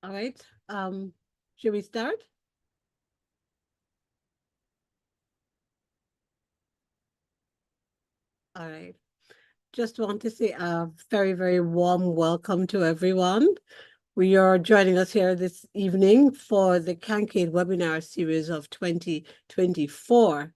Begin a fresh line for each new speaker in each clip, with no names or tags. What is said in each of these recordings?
All right. Should we start? All right. Just want to say a very, very warm welcome to everyone. We are joining us here this evening for the CANQATE webinar series of 2024.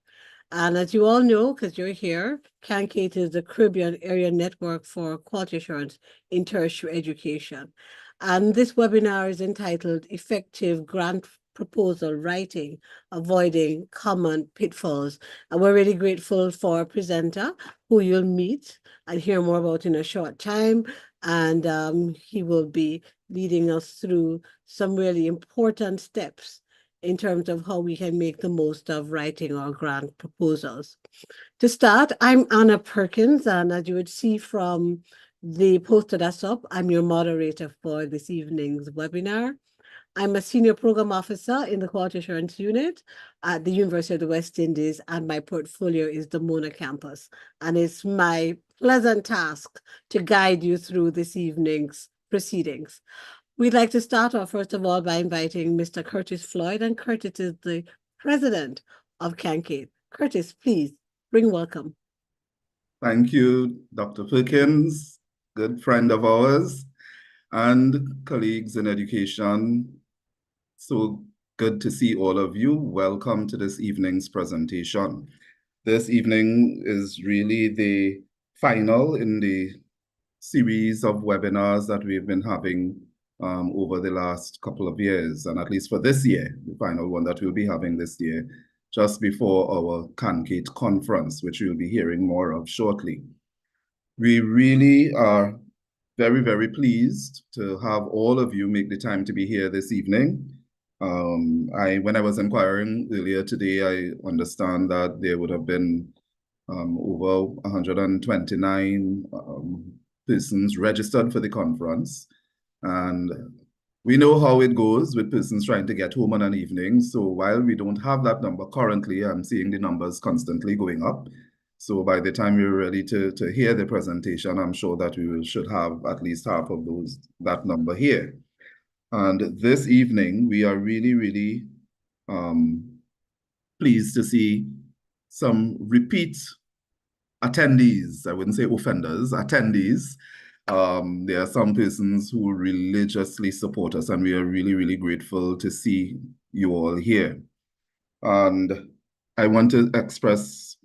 And as you all know, because you're here, CANQATE is the Caribbean Area Network for Quality Assurance in Tertiary Education. And this webinar is entitled Effective Grant Proposal Writing, Avoiding Common Pitfalls. And we're really grateful for our presenter, who you'll meet and hear more about in a short time. And he will be leading us through some really important steps in terms of how we can make the most of writing our grant proposals. To start, I'm Anna Perkins, and as you would see from the poster that's up, I'm your moderator for this evening's webinar. I'm a senior program officer in the Quality Assurance Unit at the University of the West Indies, and my portfolio is the Mona campus. And it's my pleasant task to guide you through this evening's proceedings. We'd like to start off, first of all, by inviting Mr. Curtis Floyd, and Curtis is the president of CANQATE. Curtis, please bring welcome.
Thank you, Dr. Perkins, good friend of ours, and colleagues in education. So good to see all of you. Welcome to this evening's presentation. This evening is really the final in the series of webinars that we've been having over the last couple of years, and at least for this year, the final one that we'll be having this year, just before our CANQATE conference, which you'll be hearing more of shortly. We really are very, very pleased to have all of you make the time to be here this evening. When I was inquiring earlier today, I understand that there would have been over 129 persons registered for the conference. And we know how it goes with persons trying to get home on an evening. So while we don't have that number currently, I'm seeing the numbers constantly going up. So by the time we're ready to hear the presentation, I'm sure that should have at least half of that number here. And this evening, we are really, really pleased to see some repeat attendees. I wouldn't say offenders, attendees. There are some persons who religiously support us, and we are really, really grateful to see you all here. And I want to express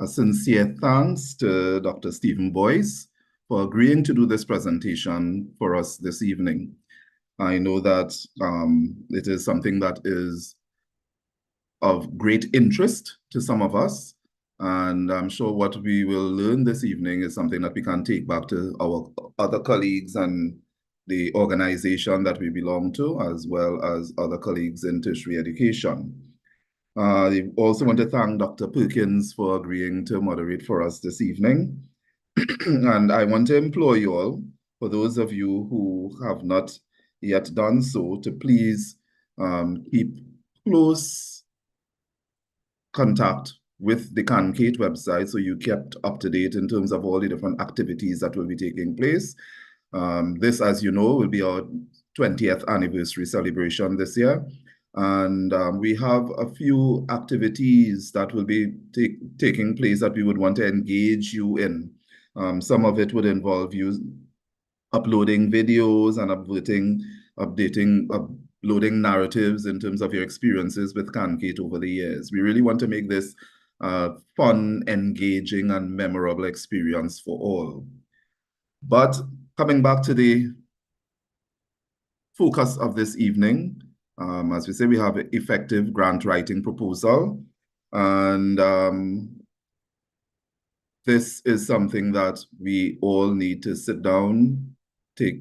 a sincere thanks to Dr. Stephen Boyce for agreeing to do this presentation for us this evening. I know that it is something that is of great interest to some of us, and I'm sure what we will learn this evening is something that we can take back to our other colleagues and the organization that we belong to, as well as other colleagues in tertiary education. I also want to thank Dr. Perkins for agreeing to moderate for us this evening. And I want to implore you all, for those of you who have not yet done so, to please keep close contact with the CANQATE website so you kept up to date in terms of all the different activities that will be taking place. This, as you know, will be our 20th anniversary celebration this year. And we have a few activities that will be taking place that we would want to engage you in. Some of it would involve you uploading videos and uploading narratives in terms of your experiences with CANQATE over the years. We really want to make this a fun, engaging, and memorable experience for all. But coming back to the focus of this evening, as we say, we have an effective grant writing proposal. And this is something that we all need to sit down, pay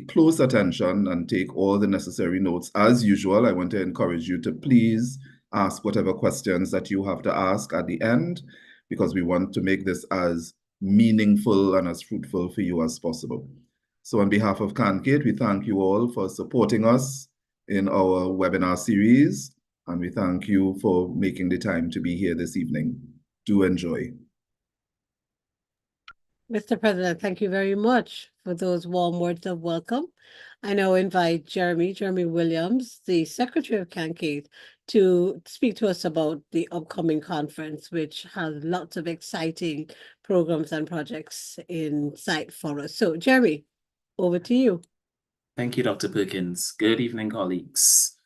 close attention, and take all the necessary notes. As usual, I want to encourage you to please ask whatever questions that you have to ask at the end, because we want to make this as meaningful and as fruitful for you as possible. So on behalf of CANQATE, we thank you all for supporting us in our webinar series, and we thank you for making the time to be here this evening. Do enjoy.
Mr. President, thank you very much for those warm words of welcome. I now invite Jeremy Williams, the Secretary of CANQATE, to speak to us about the upcoming conference, which has lots of exciting programs and projects in sight for us. So, Jeremy, over to you.
Thank you, Dr. Perkins. Good evening, colleagues.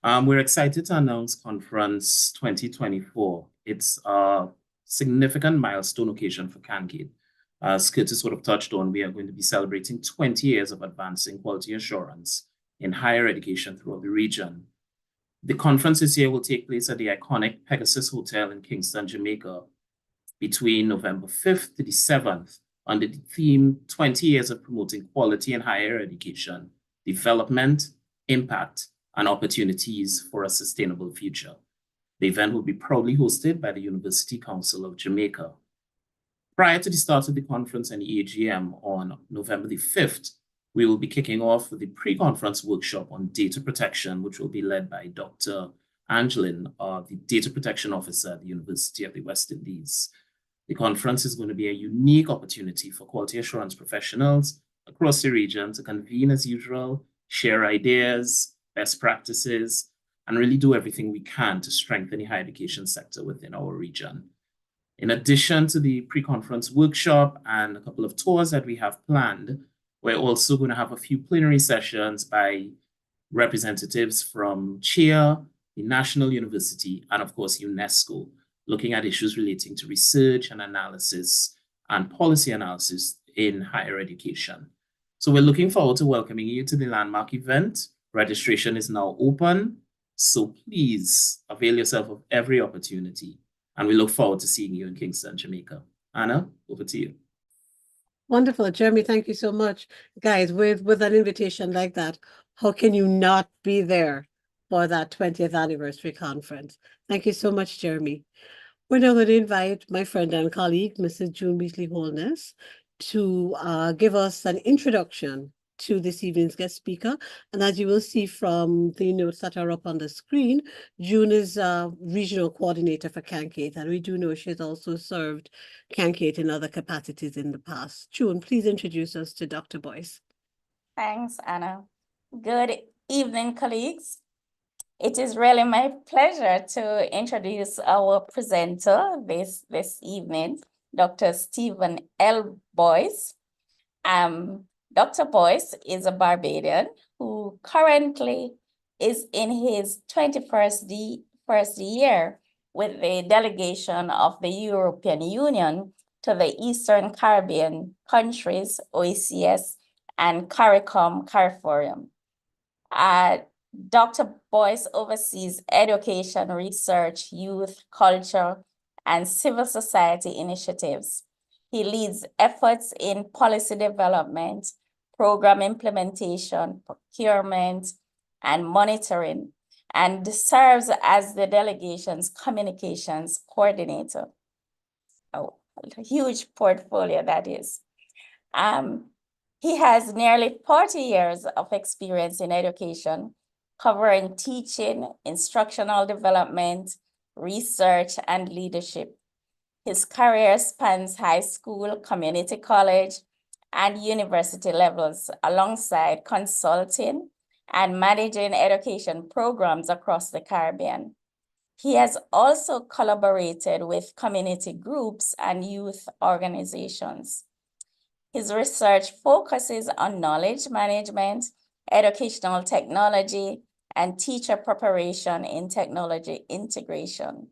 We're excited to announce Conference 2024. It's a significant milestone occasion for CANQATE. As Curtis sort of touched on, we are going to be celebrating 20 years of advancing quality assurance in higher education throughout the region. The conference this year will take place at the iconic Pegasus Hotel in Kingston, Jamaica, between November 5th to the 7th, under the theme 20 Years of Promoting Quality in Higher Education, Development, Impact, and Opportunities for a Sustainable Future. The event will be proudly hosted by the University Council of Jamaica. Prior to the start of the conference and the AGM on November the 5th, we will be kicking off with the pre-conference workshop on data protection, which will be led by Dr. Angelin, the Data Protection Officer at the University of the West Indies. The conference is going to be a unique opportunity for quality assurance professionals across the region to convene as usual, share ideas, best practices, and really do everything we can to strengthen the higher education sector within our region. In addition to the pre-conference workshop and a couple of tours that we have planned, we're also going to have a few plenary sessions by representatives from CHEA, the National University, and of course, UNESCO, looking at issues relating to research and analysis and policy analysis in higher education. So we're looking forward to welcoming you to the landmark event. Registration is now open, so please avail yourself of every opportunity. And we look forward to seeing you in Kingston, Jamaica. Anna, over to you.
Wonderful. Jeremy, thank you so much. Guys, with an invitation like that, how can you not be there for that 20th anniversary conference? Thank you so much, Jeremy. We're now going to invite my friend and colleague, Mrs. June Beasley Holness, to give us an introduction to this evening's guest speaker. And as you will see from the notes that are up on the screen, June is a regional coordinator for CANQATE, and we do know she's also served CANQATE in other capacities in the past. June, please introduce us to Dr. Boyce.
Thanks, Anna. Good evening, colleagues. It is really my pleasure to introduce our presenter this evening, Dr. Stephen L. Boyce. Dr. Boyce is a Barbadian who currently is in his 21st year with the delegation of the European Union to the Eastern Caribbean countries, OECS, and CARIFORUM. Dr. Boyce oversees education, research, youth, culture, and civil society initiatives. He leads efforts in policy development, program implementation, procurement, and monitoring, and serves as the delegation's communications coordinator. Oh, a huge portfolio that is. He has nearly 40 years of experience in education, covering teaching, instructional development, research, and leadership. His career spans high school, community college, and university levels, alongside consulting and managing education programs across the Caribbean. He has also collaborated with community groups and youth organizations. His research focuses on knowledge management, educational technology, and teacher preparation in technology integration.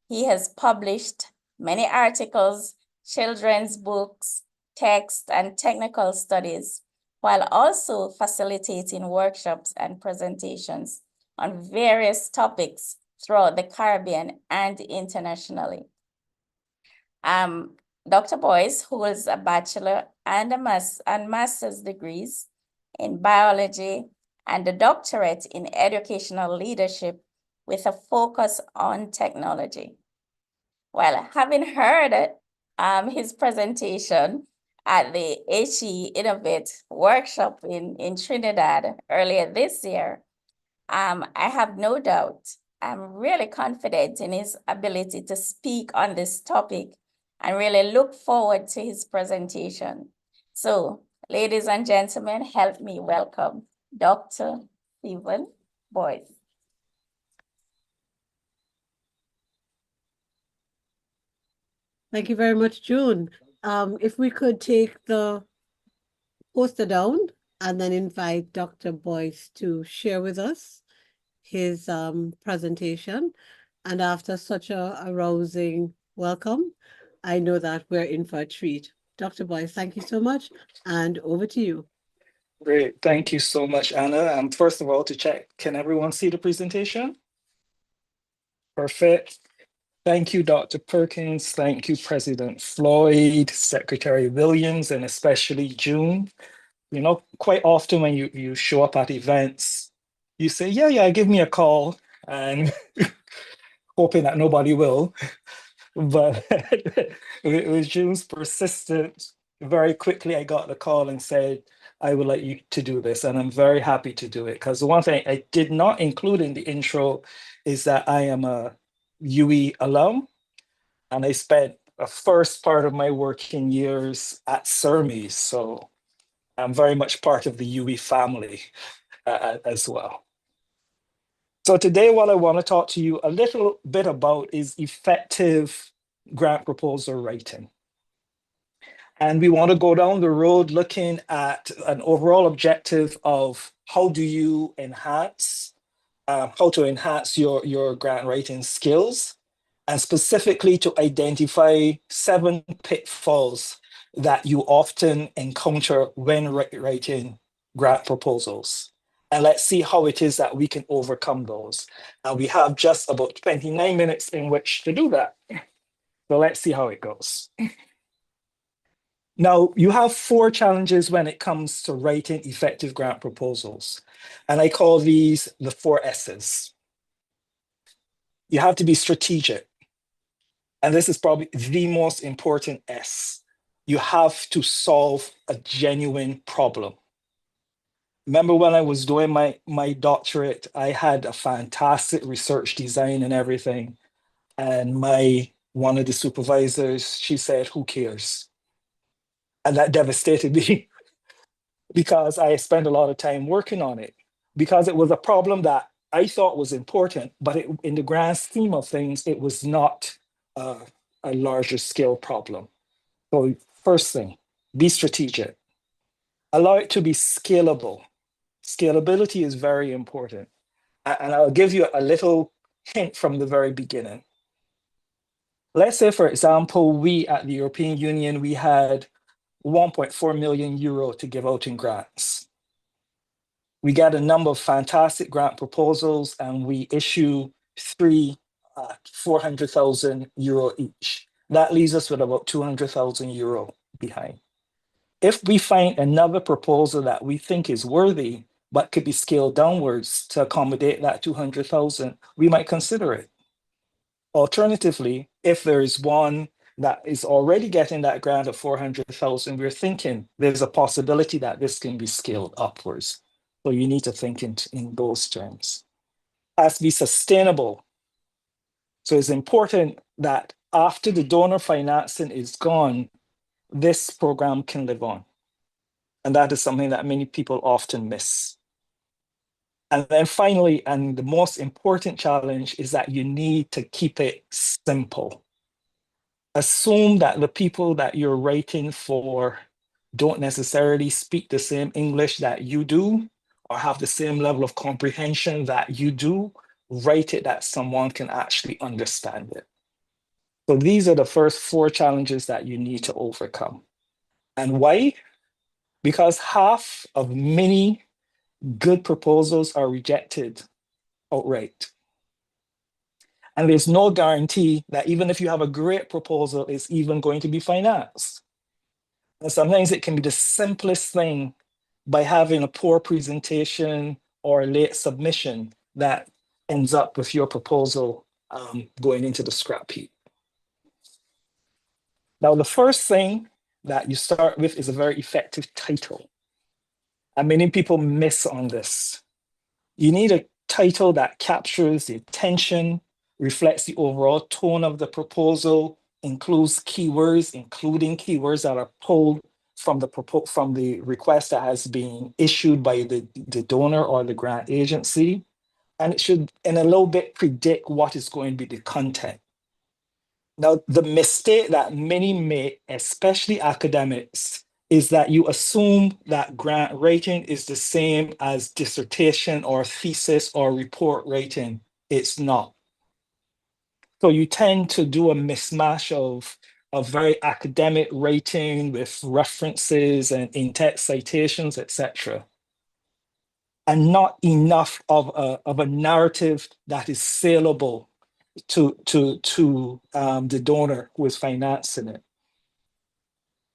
He has published many articles, children's books, text, and technical studies, while also facilitating workshops and presentations on various topics throughout the Caribbean and internationally. Dr. Boyce holds a bachelor and master's degrees in biology and a doctorate in educational leadership with a focus on technology. Well, having heard his presentation at the HE Innovate workshop in Trinidad earlier this year, I have no doubt, I'm really confident in his ability to speak on this topic and really look forward to his presentation. So, ladies and gentlemen, help me welcome Dr. Stephen Boyce.
Thank you very much, June. If we could take the poster down and then invite Dr. Boyce to share with us his presentation. And after such a rousing welcome, I know that we're in for a treat. Dr. Boyce, thank you so much, and over to you.
Great. Thank you so much, Anna. First of all, to check, can everyone see the presentation? Perfect. Thank you, Dr. Perkins. Thank you, President Floyd, Secretary Williams, and especially June. You know, quite often when you show up at events, you say, yeah, give me a call, and hoping that nobody will. But with June's persistence, very quickly I got the call and said, I would like you to do this. And I'm very happy to do it. Because the one thing I did not include in the intro is that I am a UE alum. And I spent the first part of my working years at CERMI. So I'm very much part of the UE family as well. So today, what I want to talk to you a little bit about is effective grant proposal writing. And we want to go down the road looking at an overall objective of how do you enhance, how to enhance your grant writing skills, and specifically to identify 7 pitfalls that you often encounter when writing grant proposals. And let's see how it is that we can overcome those. And we have just about 29 minutes in which to do that. So let's see how it goes. Now, you have 4 challenges when it comes to writing effective grant proposals. And I call these the 4 S's. You have to be strategic. And this is probably the most important S. You have to solve a genuine problem. Remember when I was doing my doctorate, I had a fantastic research design and everything. And one of the supervisors, she said, who cares? And that devastated me because I spent a lot of time working on it because it was a problem that I thought was important, but in the grand scheme of things, it was not a larger scale problem. So first thing, be strategic. Allow it to be scalable. Scalability is very important. And I'll give you a little hint from the very beginning. Let's say, for example, we at the European Union, we had 1.4 million euro to give out in grants. We get a number of fantastic grant proposals and we issue 3 400,000 euro each. That leaves us with about 200,000 euro behind. If we find another proposal that we think is worthy, but could be scaled downwards to accommodate that 200,000, we might consider it. Alternatively, if there is one that is already getting that grant of 400,000, we're thinking there's a possibility that this can be scaled upwards. So you need to think in those terms. Has to be sustainable. So it's important that after the donor financing is gone, this program can live on. And that is something that many people often miss. And then finally, and the most important challenge is that you need to keep it simple. Assume that the people that you're writing for don't necessarily speak the same English that you do or have the same level of comprehension that you do. Write it that someone can actually understand it. So these are the first 4 challenges that you need to overcome. And why? Because half of many good proposals are rejected outright. And there's no guarantee that even if you have a great proposal, it's even going to be financed. And sometimes it can be the simplest thing by having a poor presentation or a late submission that ends up with your proposal going into the scrap heap. Now, the first thing that you start with is a very effective title. And many people miss on this. You need a title that captures the attention, reflects the overall tone of the proposal, includes keywords, including keywords that are pulled from the request that has been issued by the donor or the grant agency, and it should in a little bit predict what is going to be the content. Now, the mistake that many make, especially academics, is that you assume that grant rating is the same as dissertation or thesis or report rating. It's not. So you tend to do a mismatch of very academic rating with references and in-text citations, etc., and not enough of a narrative that is saleable to the donor who is financing it.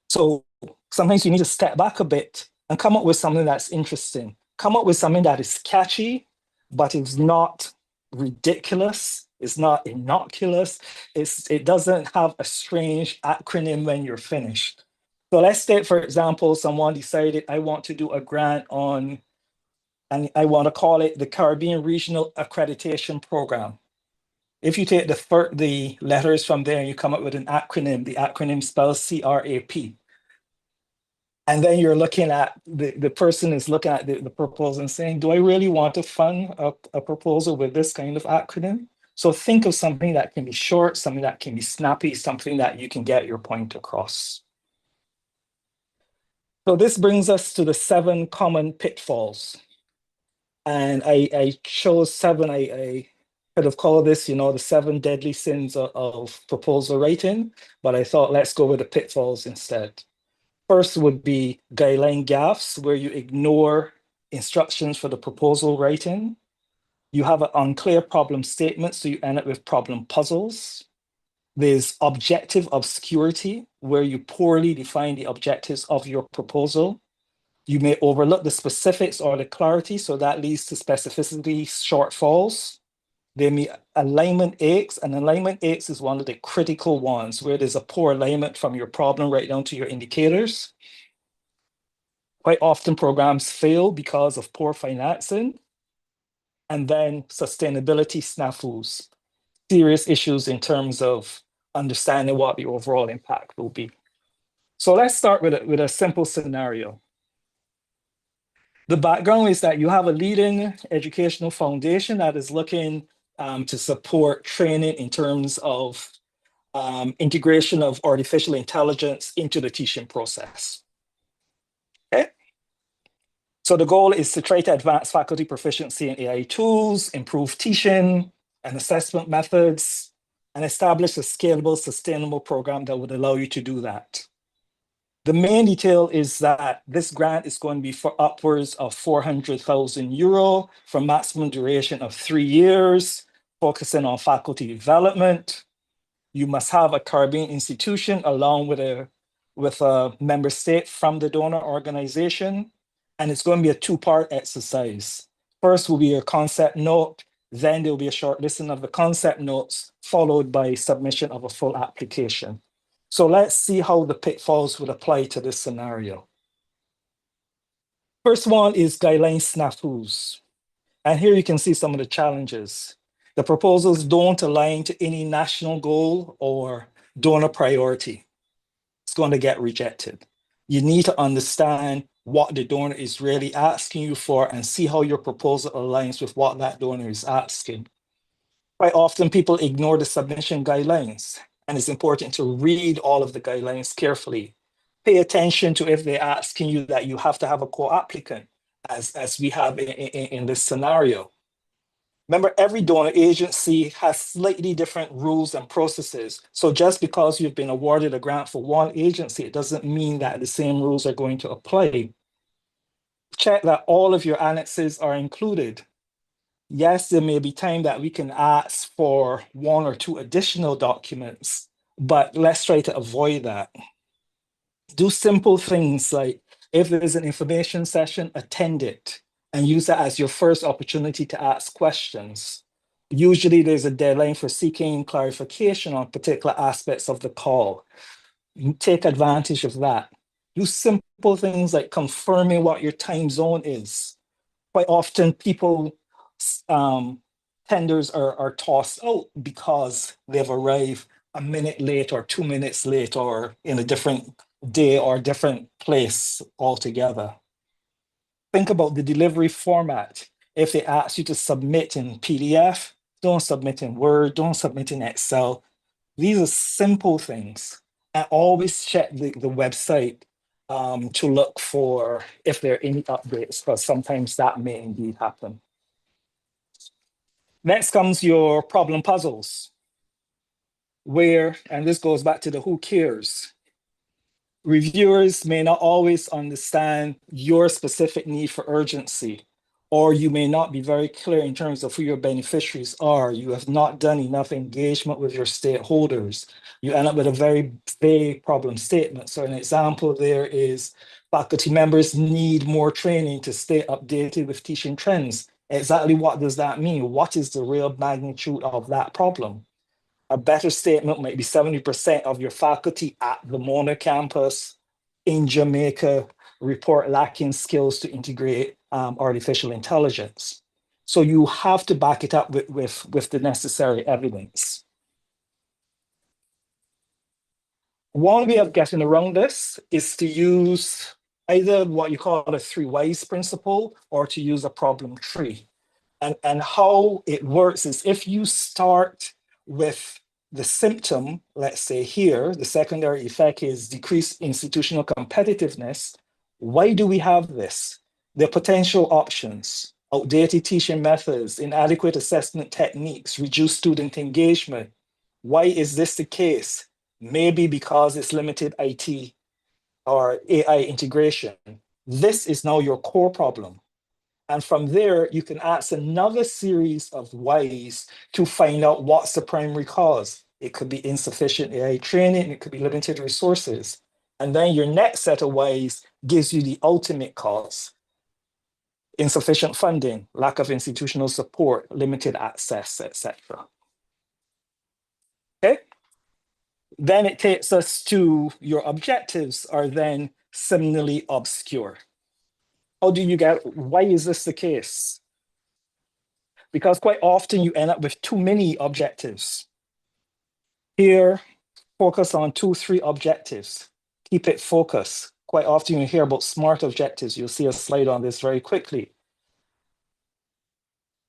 So sometimes you need to step back a bit and come up with something that's interesting. Come up with something that is catchy, but it's not ridiculous. It's not innocuous. It doesn't have a strange acronym when you're finished. So let's say, for example, someone decided, I want to do a grant on, and I want to call it the Caribbean Regional Accreditation Program. If you take the letters from there and you come up with an acronym, the acronym spells CRAP. And then you're looking at, the person is looking at the proposal and saying, do I really want to fund a proposal with this kind of acronym? So think of something that can be short, something that can be snappy, something that you can get your point across. So this brings us to the 7 common pitfalls. And I chose 7, I could have called this, the 7 deadly sins of proposal writing, but I thought let's go with the pitfalls instead. First would be guideline gaps, where you ignore instructions for the proposal writing. You have an unclear problem statement, so you end up with problem puzzles. There's objective obscurity, where you poorly define the objectives of your proposal. You may overlook the specifics or the clarity, so that leads to specificity shortfalls. There may alignment aches, and alignment aches is one of the critical ones, where there's a poor alignment from your problem right down to your indicators. Quite often programs fail because of poor financing. And then sustainability snafus, serious issues in terms of understanding what the overall impact will be. So let's start with a simple scenario. The background is that you have a leading educational foundation that is looking to support training in terms of integration of artificial intelligence into the teaching process. Okay. So the goal is to try to advance faculty proficiency in AI tools, improve teaching and assessment methods, and establish a scalable, sustainable program that would allow you to do that. The main detail is that this grant is going to be for upwards of €400,000 for maximum duration of 3 years, focusing on faculty development. You must have a Caribbean institution along with a member state from the donor organization. And it's going to be a 2-part exercise. First will be a concept note, then there will be a short listing of the concept notes, followed by submission of a full application. So let's see how the pitfalls would apply to this scenario. First one is guideline snafus. And here you can see some of the challenges. The proposals don't align to any national goal or donor priority. It's going to get rejected. You need to understand what the donor is really asking you for and see how your proposal aligns with what that donor is asking. Quite often people ignore the submission guidelines, and it's important to read all of the guidelines carefully. Pay attention to if they're asking you that you have to have a co-applicant, as we have in this scenario. Remember, every donor agency has slightly different rules and processes. So just because you've been awarded a grant for one agency, it doesn't mean that the same rules are going to apply. Check that all of your annexes are included. Yes, there may be time that we can ask for 1 or 2 additional documents, but let's try to avoid that. Do simple things like, if there is an information session, attend it and use that as your first opportunity to ask questions. Usually there's a deadline for seeking clarification on particular aspects of the call. Take advantage of that. Do simple things like confirming what your time zone is. Quite often people, tenders are tossed out because they've arrived a minute late or 2 minutes late or in a different day or different place altogether. Think about the delivery format. If they ask you to submit in PDF, don't submit in Word, don't submit in Excel. These are simple things. And always check the website to look for if there are any updates, because sometimes that may indeed happen. Next comes your problem puzzles, where, and this goes back to the who cares. Reviewers may not always understand your specific need for urgency, or you may not be very clear in terms of who your beneficiaries are. You have not done enough engagement with your stakeholders. You end up with a very vague problem statement. So an example there is faculty members need more training to stay updated with teaching trends. Exactly what does that mean? What is the real magnitude of that problem? A better statement might be 70% of your faculty at the Mona campus in Jamaica report lacking skills to integrate artificial intelligence. So you have to back it up with the necessary evidence. One way of getting around this is to use either what you call a 3 whys principle or to use a problem tree. And how it works is if you start with the symptom, let's say here, the secondary effect is decreased institutional competitiveness. Why do we have this? The potential options: outdated teaching methods, inadequate assessment techniques, reduced student engagement. Why is this the case? Maybe because it's limited IT or AI integration. This is now your core problem. And from there, you can ask another series of whys to find out what's the primary cause. It could be insufficient AI training, it could be limited resources. And then your next set of whys gives you the ultimate cause: insufficient funding, lack of institutional support, limited access, etc. Okay? Then it takes us to your objectives are then similarly obscure. How do you get, why is this the case? Because quite often you end up with too many objectives. Here, focus on 2, 3 objectives. Keep it focused. Quite often you hear about SMART objectives. You'll see a slide on this very quickly.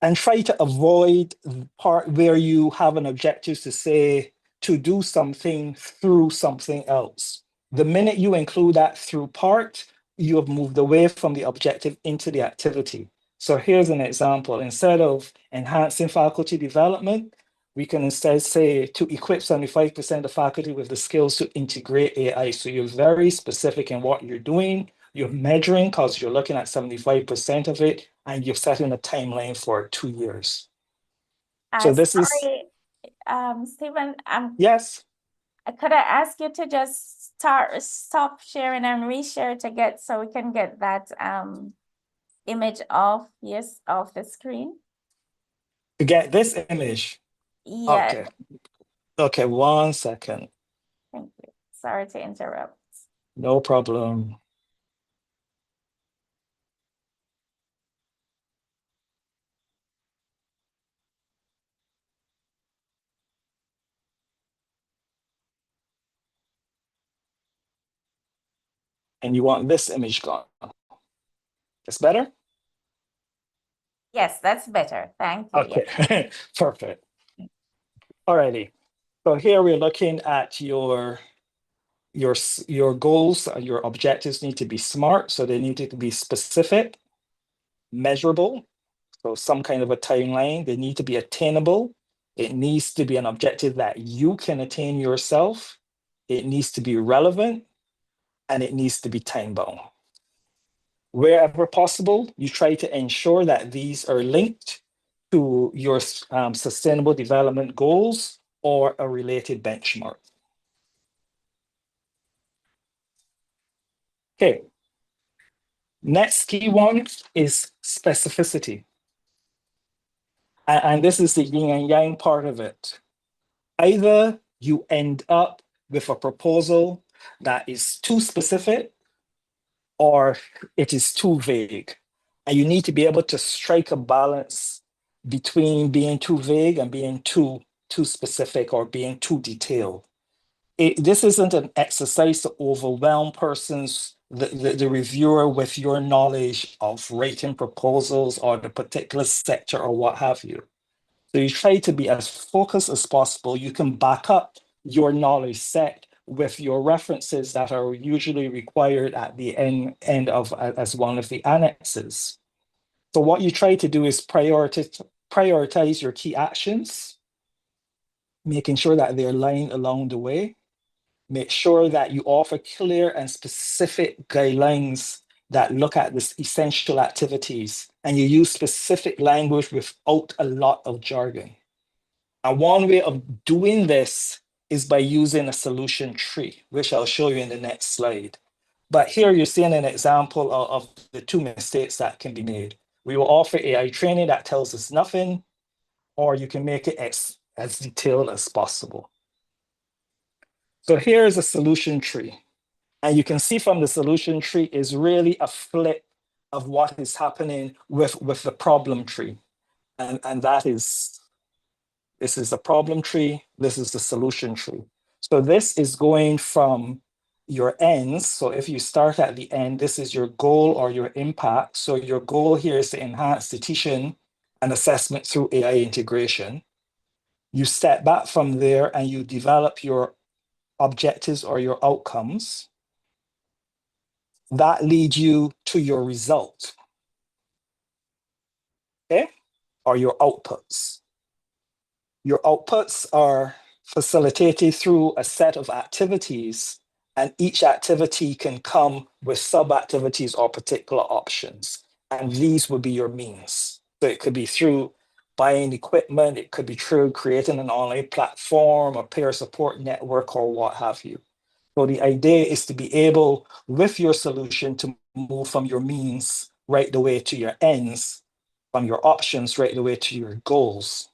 And try to avoid the part where you have an objective to say to do something through something else. The minute you include that through part, you have moved away from the objective into the activity. So here's an example. Instead of enhancing faculty development, we can instead say to equip 75% of faculty with the skills to integrate AI. So you're very specific in what you're doing. You're measuring because you're looking at 75% of it, and you're setting a timeline for 2 years. So this is,
Stephen,
yes.
could I ask you to just stop sharing and reshare to get, so we can get that image off, yes, off the screen?
To get this image.
Yeah.
Okay. Okay, 1 second.
Thank you. Sorry to interrupt.
No problem. And you want this image gone. It's better?
Yes, that's better. Thank you.
Okay,
Yeah.
perfect. Alrighty. So here we're looking at your goals, your objectives need to be SMART. So they need to be specific, measurable. So some kind of a timeline. They need to be attainable. It needs to be an objective that you can attain yourself. It needs to be relevant, and it needs to be time bound. Wherever possible, you try to ensure that these are linked to your sustainable development goals or a related benchmark. Okay. Next key one is specificity. And this is the yin and yang part of it. Either you end up with a proposal that is too specific, or it is too vague. And you need to be able to strike a balance between being too vague and being too specific or being too detailed. this isn't an exercise to overwhelm the reviewer with your knowledge of rating proposals or the particular sector or what have you. So you try to be as focused as possible. You can back up your knowledge set with your references that are usually required at the end of as one of the annexes. So what you try to do is prioritize your key actions, making sure that they're lying along the way. Make sure that you offer clear and specific guidelines that look at the essential activities, and you use specific language without a lot of jargon. And one way of doing this is by using a solution tree, which I'll show you in the next slide. But here you're seeing an example of the two mistakes that can be made. We will offer AI training that tells us nothing, or you can make it as detailed as possible. So here is a solution tree. And you can see from the solution tree is really a flip of what is happening with the problem tree. And that is, this is the problem tree, this is the solution tree. So this is going from your ends. So if you start at the end, this is your goal or your impact. So your goal here is to enhance the teaching and assessment through AI integration. You step back from there and you develop your objectives or your outcomes. That leads you to your result, okay? Or your outputs. Your outputs are facilitated through a set of activities, and each activity can come with sub-activities or particular options. And these would be your means. So it could be through buying equipment, it could be through creating an online platform, a peer support network, or what have you. So the idea is to be able, with your solution, to move from your means right the way to your ends, from your options right the way to your goals.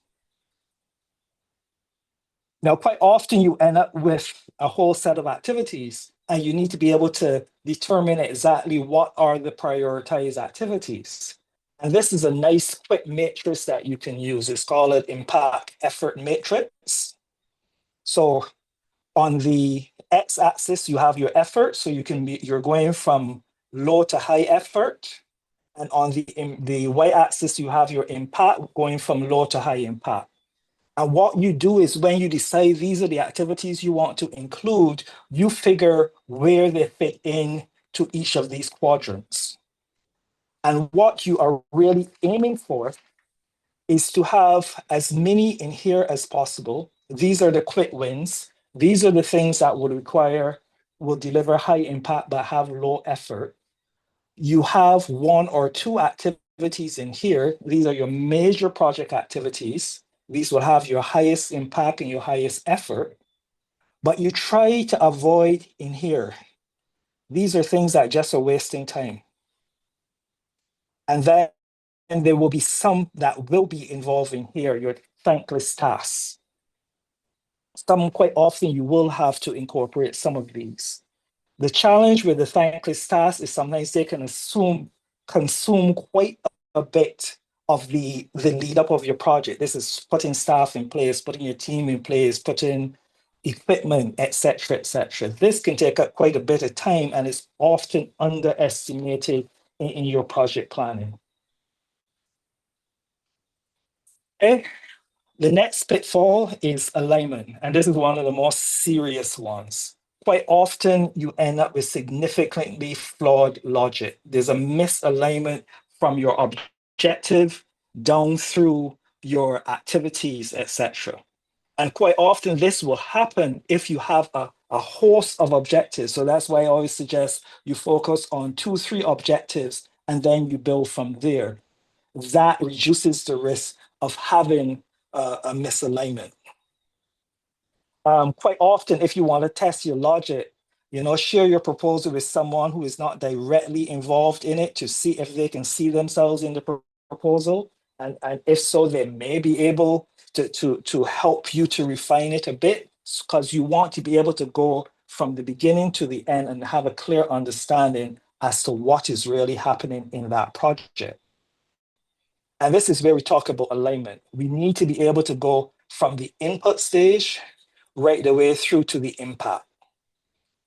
Now, quite often you end up with a whole set of activities, and you need to be able to determine exactly what are the prioritized activities. And this is a nice quick matrix that you can use. It's called an impact effort matrix. So on the x-axis, you have your effort. So you're going from low to high effort. And on the y-axis, you have your impact going from low to high impact. And what you do is when you decide these are the activities you want to include, you figure where they fit in to each of these quadrants. And what you are really aiming for is to have as many in here as possible. These are the quick wins. These are the things that will deliver high impact but have low effort. You have one or two activities in here. These are your major project activities. These will have your highest impact and your highest effort, but you try to avoid in here. These are things that just are wasting time. And then there will be some that will be involved in here, your thankless tasks. Quite often you will have to incorporate some of these. The challenge with the thankless tasks is sometimes they can consume quite a bit of the lead up of your project. This is putting staff in place, putting your team in place, putting equipment, etc., etc. This can take up quite a bit of time and is often underestimated in your project planning. Okay. The next pitfall is alignment, and this is one of the most serious ones. Quite often you end up with significantly flawed logic. There's a misalignment from your objective down through your activities, etc. And quite often this will happen if you have a host of objectives. So that's why I always suggest you focus on 2-3 objectives and then you build from there. That reduces the risk of having a misalignment. Quite often, if you want to test your logic, share your proposal with someone who is not directly involved in it to see if they can see themselves in the proposal. And if so, they may be able to help you to refine it a bit, because you want to be able to go from the beginning to the end and have a clear understanding as to what is really happening in that project. And this is where we talk about alignment. We need to be able to go from the input stage right the way through to the impact.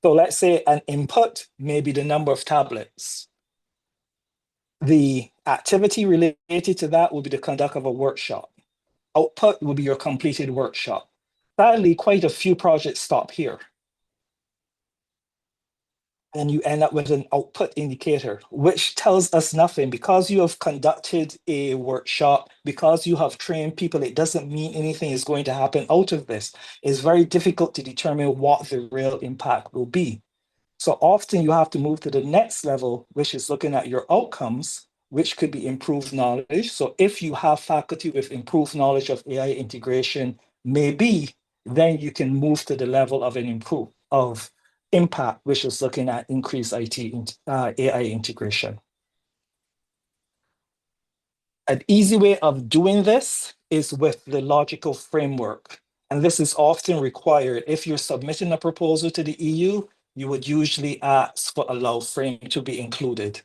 So let's say an input may be the number of tablets. The activity related to that will be the conduct of a workshop. Output will be your completed workshop. Sadly, quite a few projects stop here. And you end up with an output indicator, which tells us nothing. Because you have conducted a workshop, because you have trained people, it doesn't mean anything is going to happen out of this. It's very difficult to determine what the real impact will be. So often you have to move to the next level, which is looking at your outcomes, which could be improved knowledge. So if you have faculty with improved knowledge of AI integration, maybe then you can move to the level of impact, which is looking at increased AI integration. An easy way of doing this is with the logical framework. And this is often required. If you're submitting a proposal to the EU, you would usually ask for a law frame to be included.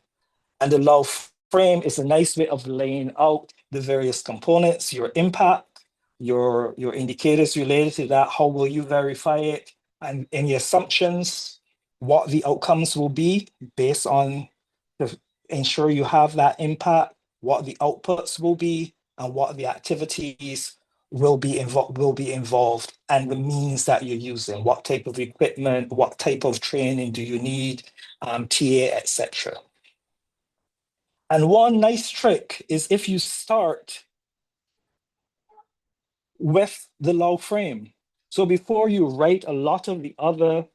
And the law frame is a nice way of laying out the various components, your impact, your indicators related to that, how will you verify it, and any assumptions, what the outcomes will be based on ensure you have that impact, what the outputs will be, and what the activities will be involved, and the means that you're using, what type of equipment, what type of training do you need, TA, etc. And one nice trick is if you start with the log frame. So before you write a lot of the other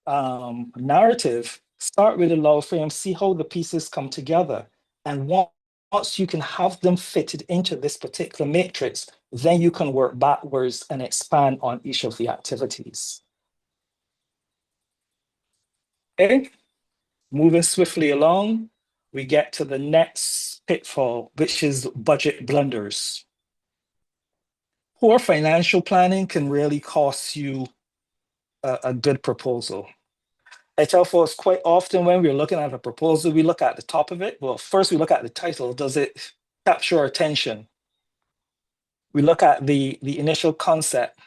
narrative, start with the log frame, see how the pieces come together. And once you can have them fitted into this particular matrix, then you can work backwards and expand on each of the activities. Okay, moving swiftly along, we get to the next pitfall, which is budget blunders. Poor financial planning can really cost you a good proposal. I tell folks quite often when we're looking at a proposal, we look at the top of it. Well, first we look at the title. Does it capture our attention? We look at the initial concept.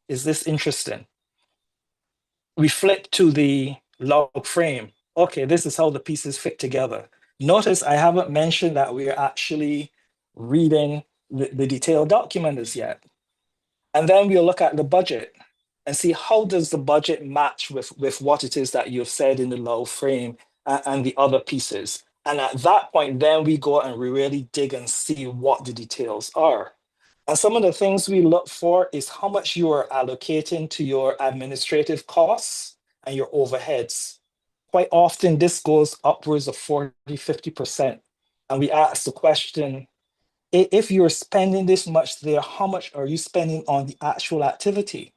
Is this interesting? We flip to the log frame. Okay, this is how the pieces fit together. Notice I haven't mentioned that we are actually reading the detailed document as yet. And then we'll look at the budget and see how does the budget match with what it is that you've said in the log frame and the other pieces. And at that point, then we go and we really dig and see what the details are. And some of the things we look for is how much you are allocating to your administrative costs and your overheads. Quite often, this goes upwards of 40, 50%. And we ask the question, if you're spending this much there, how much are you spending on the actual activity?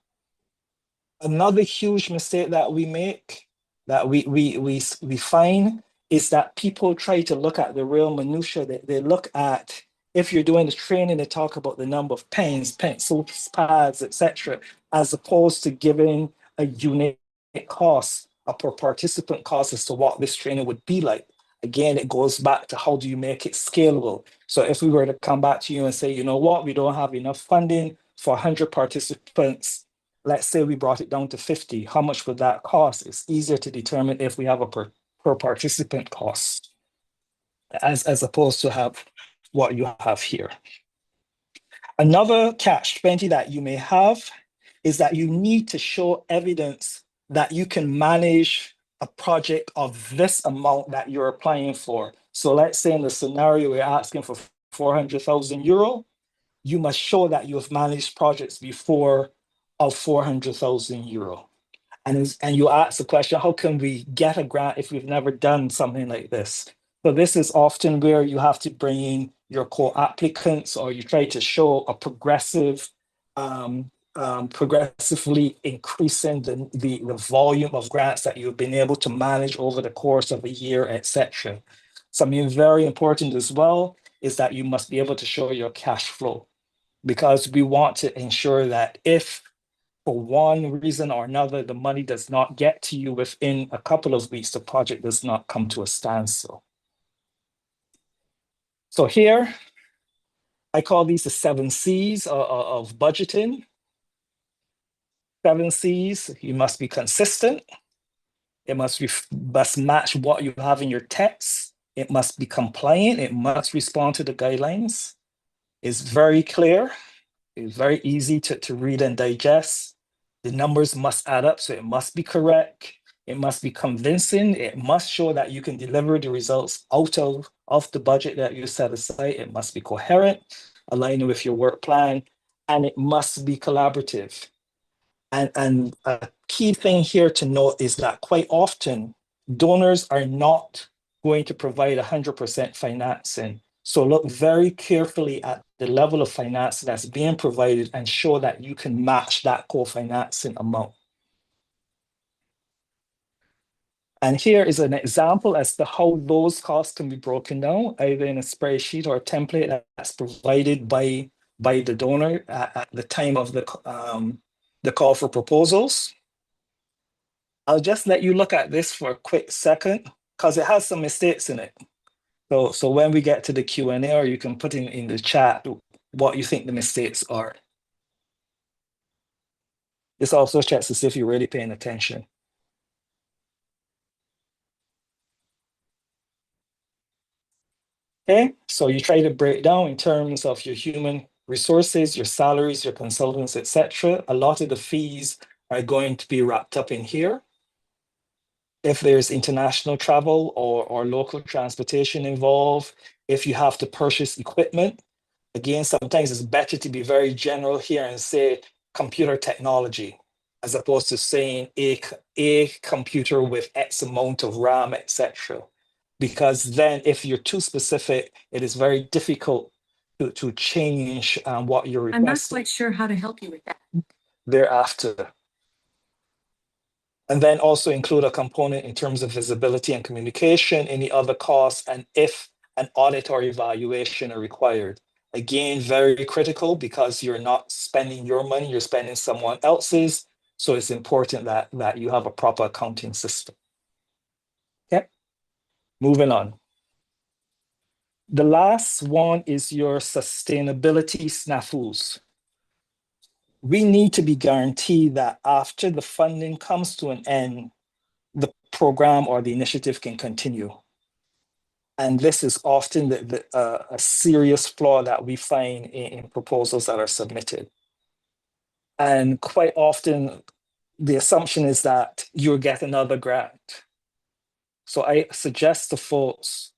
Another huge mistake that we make, that we find, is that people try to look at the real minutiae. They look at, if you're doing the training, they talk about the number of pens, pencils, pads, etc., as opposed to giving a unit cost, a per participant cost as to what this training would be like. Again, it goes back to how do you make it scalable? So if we were to come back to you and say, you know what, we don't have enough funding for 100 participants, let's say we brought it down to 50, how much would that cost? It's easier to determine if we have a per participant cost as opposed to have what you have here. Another catch-20 that you may have is that you need to show evidence that you can manage a project of this amount that you're applying for. So let's say in the scenario we're asking for 400,000 euro, you must show that you have managed projects before of 400,000 euro. And you ask the question, how can we get a grant if we've never done something like this? So this is often where you have to bring in your co-applicants, or you try to show a progressively increasing the volume of grants that you've been able to manage over the course of a year, etc. Something very important as well is that you must be able to show your cash flow, because we want to ensure that if for one reason or another, the money does not get to you within a couple of weeks, the project does not come to a standstill. So here, I call these the 7 C's of budgeting. 7 C's, you must be consistent. It must match what you have in your text. It must be compliant. It must respond to the guidelines. It's very clear. It's very easy to read and digest. The numbers must add up, so it must be correct. It must be convincing. It must show that you can deliver the results out of the budget that you set aside. It must be coherent, aligning with your work plan, and it must be collaborative. And a key thing here to note is that quite often donors are not going to provide 100% financing. So look very carefully at the level of finance that's being provided and show that you can match that co-financing amount. And here is an example as to how those costs can be broken down, either in a spreadsheet or a template that's provided by the donor at the time of the call for proposals. I'll just let you look at this for a quick second because it has some mistakes in it. So when we get to the Q&A, or you can put in the chat what you think the mistakes are. This also checks to see if you're really paying attention. Okay, so you try to break down in terms of your human resources, your salaries, your consultants, etc. A lot of the fees are going to be wrapped up in here. If there's international travel or local transportation involved, if you have to purchase equipment, again, sometimes it's better to be very general here and say computer technology, as opposed to saying a computer with X amount of RAM, etc. Because then if you're too specific, it is very difficult to change what you're requesting.
I'm not quite sure how to help you with that.
Thereafter. And then also include a component in terms of visibility and communication, any other costs, and if an audit or evaluation are required. Again, very critical because you're not spending your money, you're spending someone else's. So it's important that you have a proper accounting system. Okay, moving on. The last one is your sustainability snafus. We need to be guaranteed that after the funding comes to an end, the program or the initiative can continue. And this is often a serious flaw that we find in proposals that are submitted. And quite often, the assumption is that you'll get another grant. So I suggest to folks,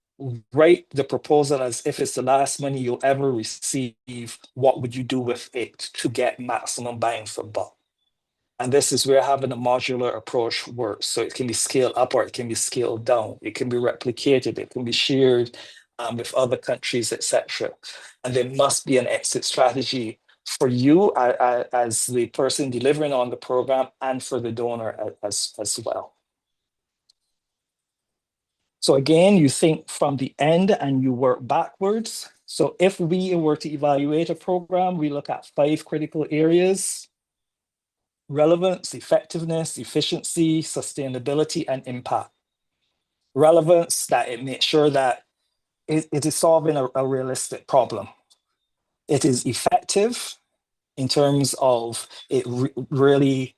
write the proposal as if it's the last money you'll ever receive. What would you do with it to get maximum bang for buck? And this is where having a modular approach works. So it can be scaled up or it can be scaled down. It can be replicated. It can be shared with other countries, etc. And there must be an exit strategy for you as the person delivering on the program and for the donor as well. So again, you think from the end and you work backwards. So if we were to evaluate a program, we look at 5 critical areas: relevance, effectiveness, efficiency, sustainability, and impact. Relevance, that it makes sure that it is solving a realistic problem. It is effective in terms of it really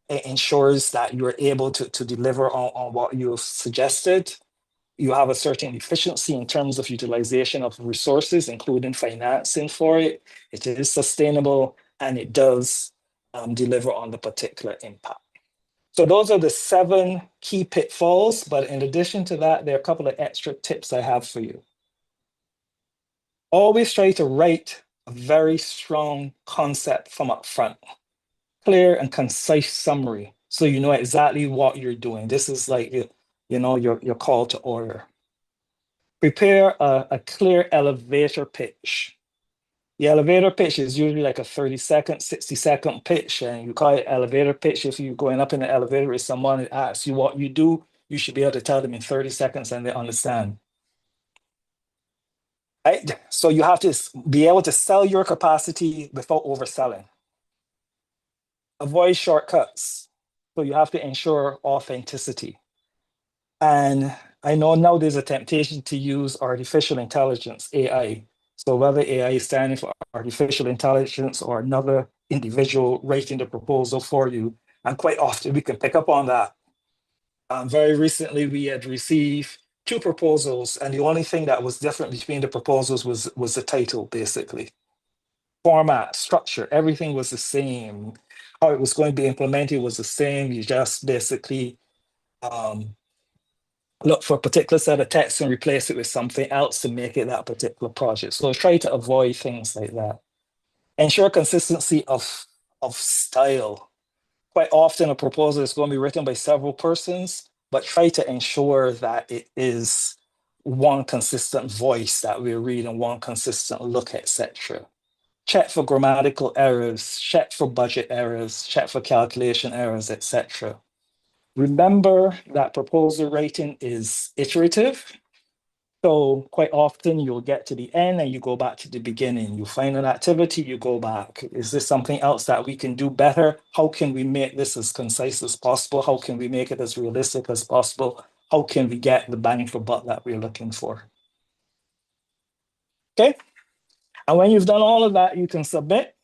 ensures that you're able to deliver on what you've suggested. You have a certain efficiency in terms of utilization of resources, including financing for it. It is sustainable and it does deliver on the particular impact. So those are the 7 key pitfalls, but in addition to that, there are a couple of extra tips I have for you. Always try to write a very strong concept from up front, clear and concise summary, so you know exactly what you're doing. This is like your call to order. Prepare a clear elevator pitch. The elevator pitch is usually like a 30-second, 60-second pitch, and you call it elevator pitch. If you're going up in the elevator with someone that asks you what you do, you should be able to tell them in 30 seconds and they understand. Right? So you have to be able to sell your capacity without overselling. Avoid shortcuts. So you have to ensure authenticity. And I know now there's a temptation to use artificial intelligence, AI. So whether AI is standing for artificial intelligence or another individual rating the proposal for you. And quite often we can pick up on that. Very recently, we had received 2 proposals, and the only thing that was different between the proposals was the title, basically. Format, structure, everything was the same. How it was going to be implemented was the same. You just basically look for a particular set of text and replace it with something else to make it that particular project. So try to avoid things like that. Ensure consistency of style. Quite often a proposal is going to be written by several persons, but try to ensure that it is one consistent voice that we read and one consistent look, etc. Check for grammatical errors, check for budget errors, check for calculation errors, etc. Remember that proposal rating is iterative. So quite often you'll get to the end and you go back to the beginning. You find an activity, you go back. Is there something else that we can do better? How can we make this as concise as possible? How can we make it as realistic as possible? How can we get the bang for buck that we're looking for? Okay. And when you've done all of that, you can submit.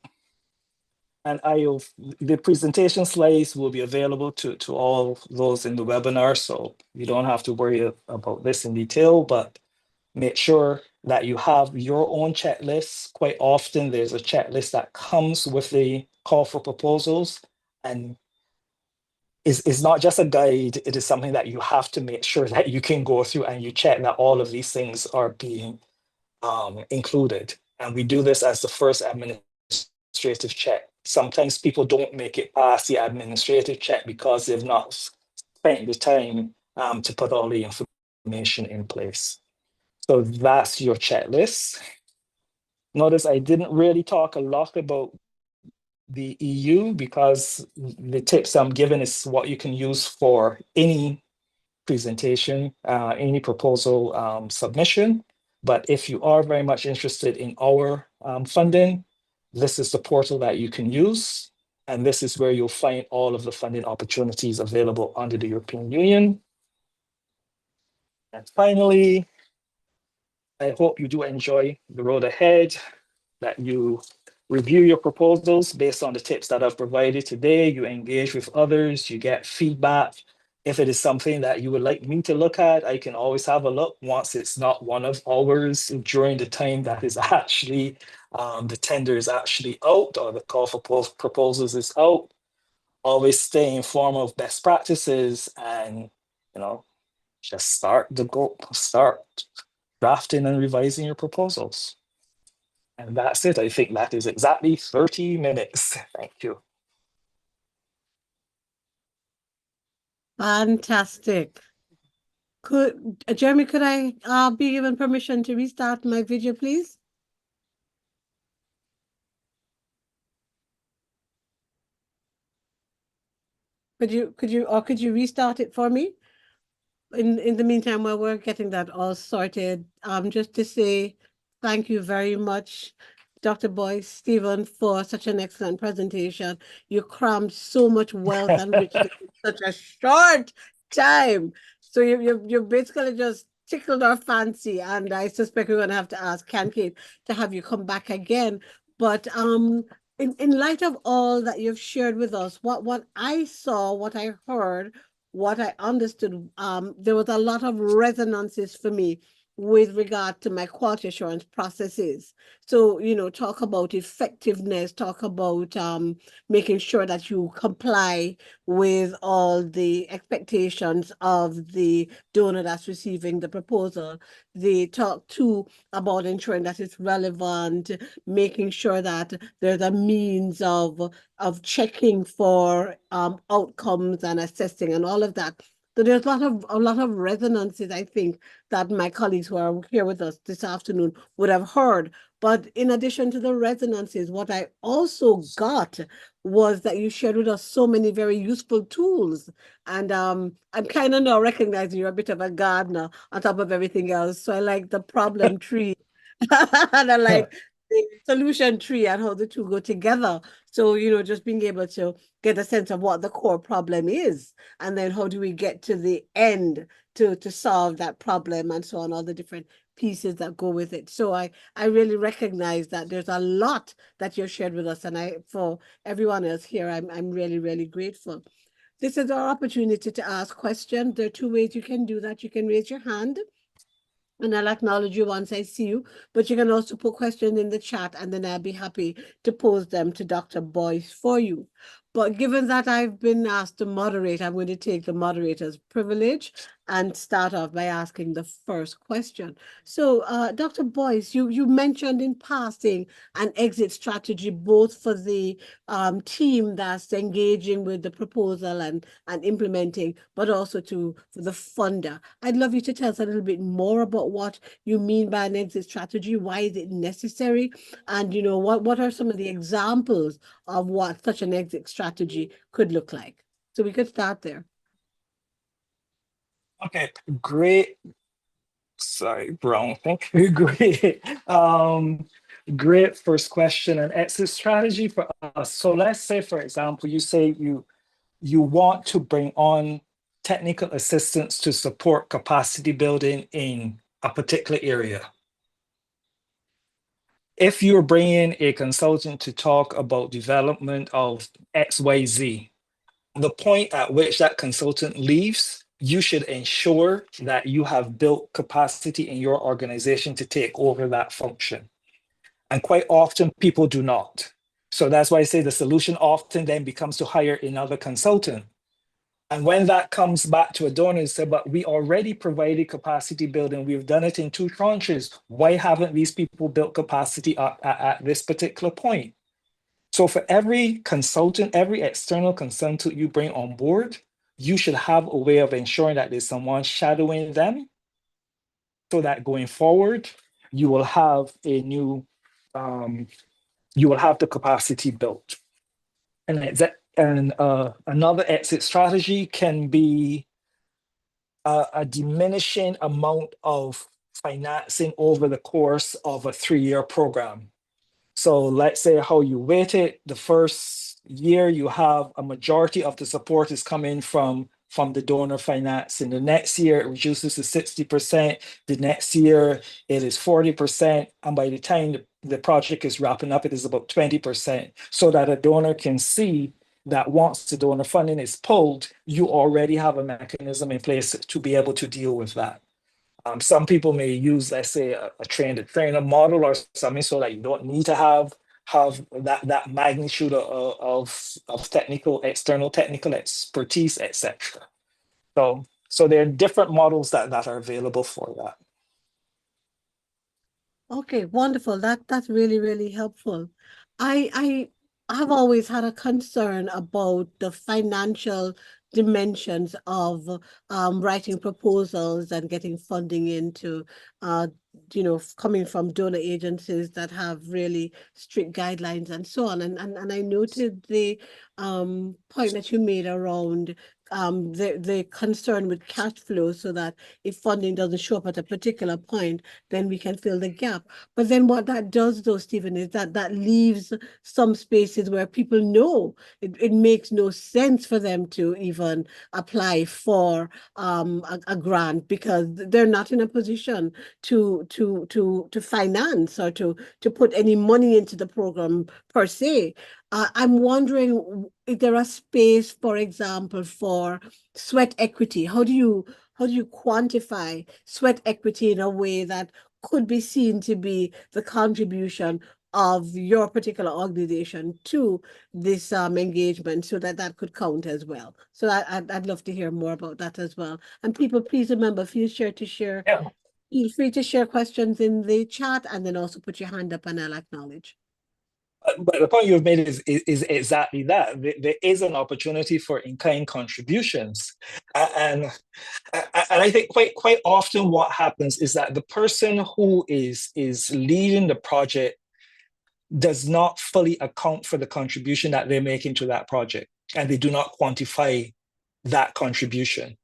And the presentation slides will be available to all those in the webinar. So you don't have to worry about this in detail, but make sure that you have your own checklist. Quite often there's a checklist that comes with the call for proposals, and is not just a guide, it is something that you have to make sure that you can go through and you check that all of these things are being included. And we do this as the first administrative check. Sometimes people don't make it past the administrative check because they've not spent the time to put all the information in place. So that's your checklist. Notice I didn't really talk a lot about the EU because the tips I'm giving is what you can use for any presentation, any proposal submission. But if you are very much interested in our funding, this is the portal that you can use. And this is where you'll find all of the funding opportunities available under the European Union. And finally, I hope you do enjoy the road ahead, that you review your proposals based on the tips that I've provided today. You engage with others, you get feedback. If it is something that you would like me to look at, I can always have a look once it's not one of ours during the time that is actually, the tender is actually out or the call for proposals is out. Always stay informed of best practices and, just start drafting and revising your proposals. And that's it. I think that is exactly 30 minutes. Thank you.
Fantastic. Jeremy, could I be given permission to restart my video, please? Could you restart it for me? In the meantime, while we're getting that all sorted, just to say thank you very much, Dr. Boyce, Stephen, for such an excellent presentation. You crammed so much wealth and richness in such a short time. So you basically just tickled our fancy, and I suspect we're going to have to ask CANQATE to have you come back again. But in light of all that you've shared with us, what I saw, what I heard, what I understood, there was a lot of resonances for me with regard to my quality assurance processes. So, talk about effectiveness, talk about making sure that you comply with all the expectations of the donor that's receiving the proposal. They talk too about ensuring that it's relevant, making sure that there's a means of checking for outcomes and assessing and all of that. So there's a lot of resonances, I think, that my colleagues who are here with us this afternoon would have heard. But in addition to the resonances, what I also got was that you shared with us so many very useful tools. And I'm kind of now recognizing you're a bit of a gardener on top of everything else. So I like the problem tree and I like the solution tree and how the two go together. So, just being able to get a sense of what the core problem is, and then how do we get to the end to solve that problem, and so on, all the different pieces that go with it. So I really recognize that there's a lot that you've shared with us, and for everyone else here, I'm really, really grateful. This is our opportunity to ask questions. There are two ways you can do that. You can raise your hand, and I'll acknowledge you once I see you, but you can also put questions in the chat, and then I'll be happy to pose them to Dr. Boyce for you. But given that I've been asked to moderate, I'm going to take the moderator's privilege and start off by asking the first question. So, Dr. Boyce, you mentioned in passing an exit strategy, both for the team that's engaging with the proposal and implementing, but also for the funder. I'd love you to tell us a little bit more about what you mean by an exit strategy. Why is it necessary? And what are some of the examples of what such an exit strategy could look like? So we could start there.
Okay, great. Sorry, wrong thing. Great. Great first question. An exit strategy for us. So let's say, for example, you say you want to bring on technical assistance to support capacity building in a particular area. If you're bringing a consultant to talk about development of XYZ, the point at which that consultant leaves, you should ensure that you have built capacity in your organization to take over that function. And quite often people do not. So that's why I say the solution often then becomes to hire another consultant. And when that comes back to a donor and say, but we already provided capacity building, we've done it in 2 tranches. Why haven't these people built capacity at this particular point? So for every consultant, every external consultant you bring on board, you should have a way of ensuring that there's someone shadowing them so that going forward, you will have a new, you will have the capacity built. And another exit strategy can be a diminishing amount of financing over the course of a 3-year program. So let's say how you weight it. The first year, you have a majority of the support is coming from the donor financing. The next year, it reduces to 60%. The next year, it is 40%. And by the time the project is wrapping up, it is about 20%. So that a donor can see that once the donor funding is pulled, you already have a mechanism in place to be able to deal with that. Some people may use, let's say, a train-the-trainer model or something so that you don't need to have that magnitude of external technical expertise, etc. So there are different models that are available for that.
Okay, wonderful. That's really, really helpful. I have always had a concern about the financial dimensions of writing proposals and getting funding into coming from donor agencies that have really strict guidelines and so on. And I noted the point that you made around the concern with cash flow, so that if funding doesn't show up at a particular point, then we can fill the gap. But then what that does, though, Stephen, is that leaves some spaces where people know it makes no sense for them to even apply for a grant, because they're not in a position to finance or to put any money into the program per se. I'm wondering, is there a space, for example, for sweat equity? How do you quantify sweat equity in a way that could be seen to be the contribution of your particular organization to this engagement, so that could count as well? So I'd love to hear more about that as well. And people, please remember, feel free to share.
Yeah.
Feel free to share questions in the chat, and then also put your hand up and I'll acknowledge.
But the point you've made is exactly that. There is an opportunity for in-kind contributions. And I think quite often what happens is that the person who is leading the project does not fully account for the contribution that they're making to that project, and they do not quantify that contribution.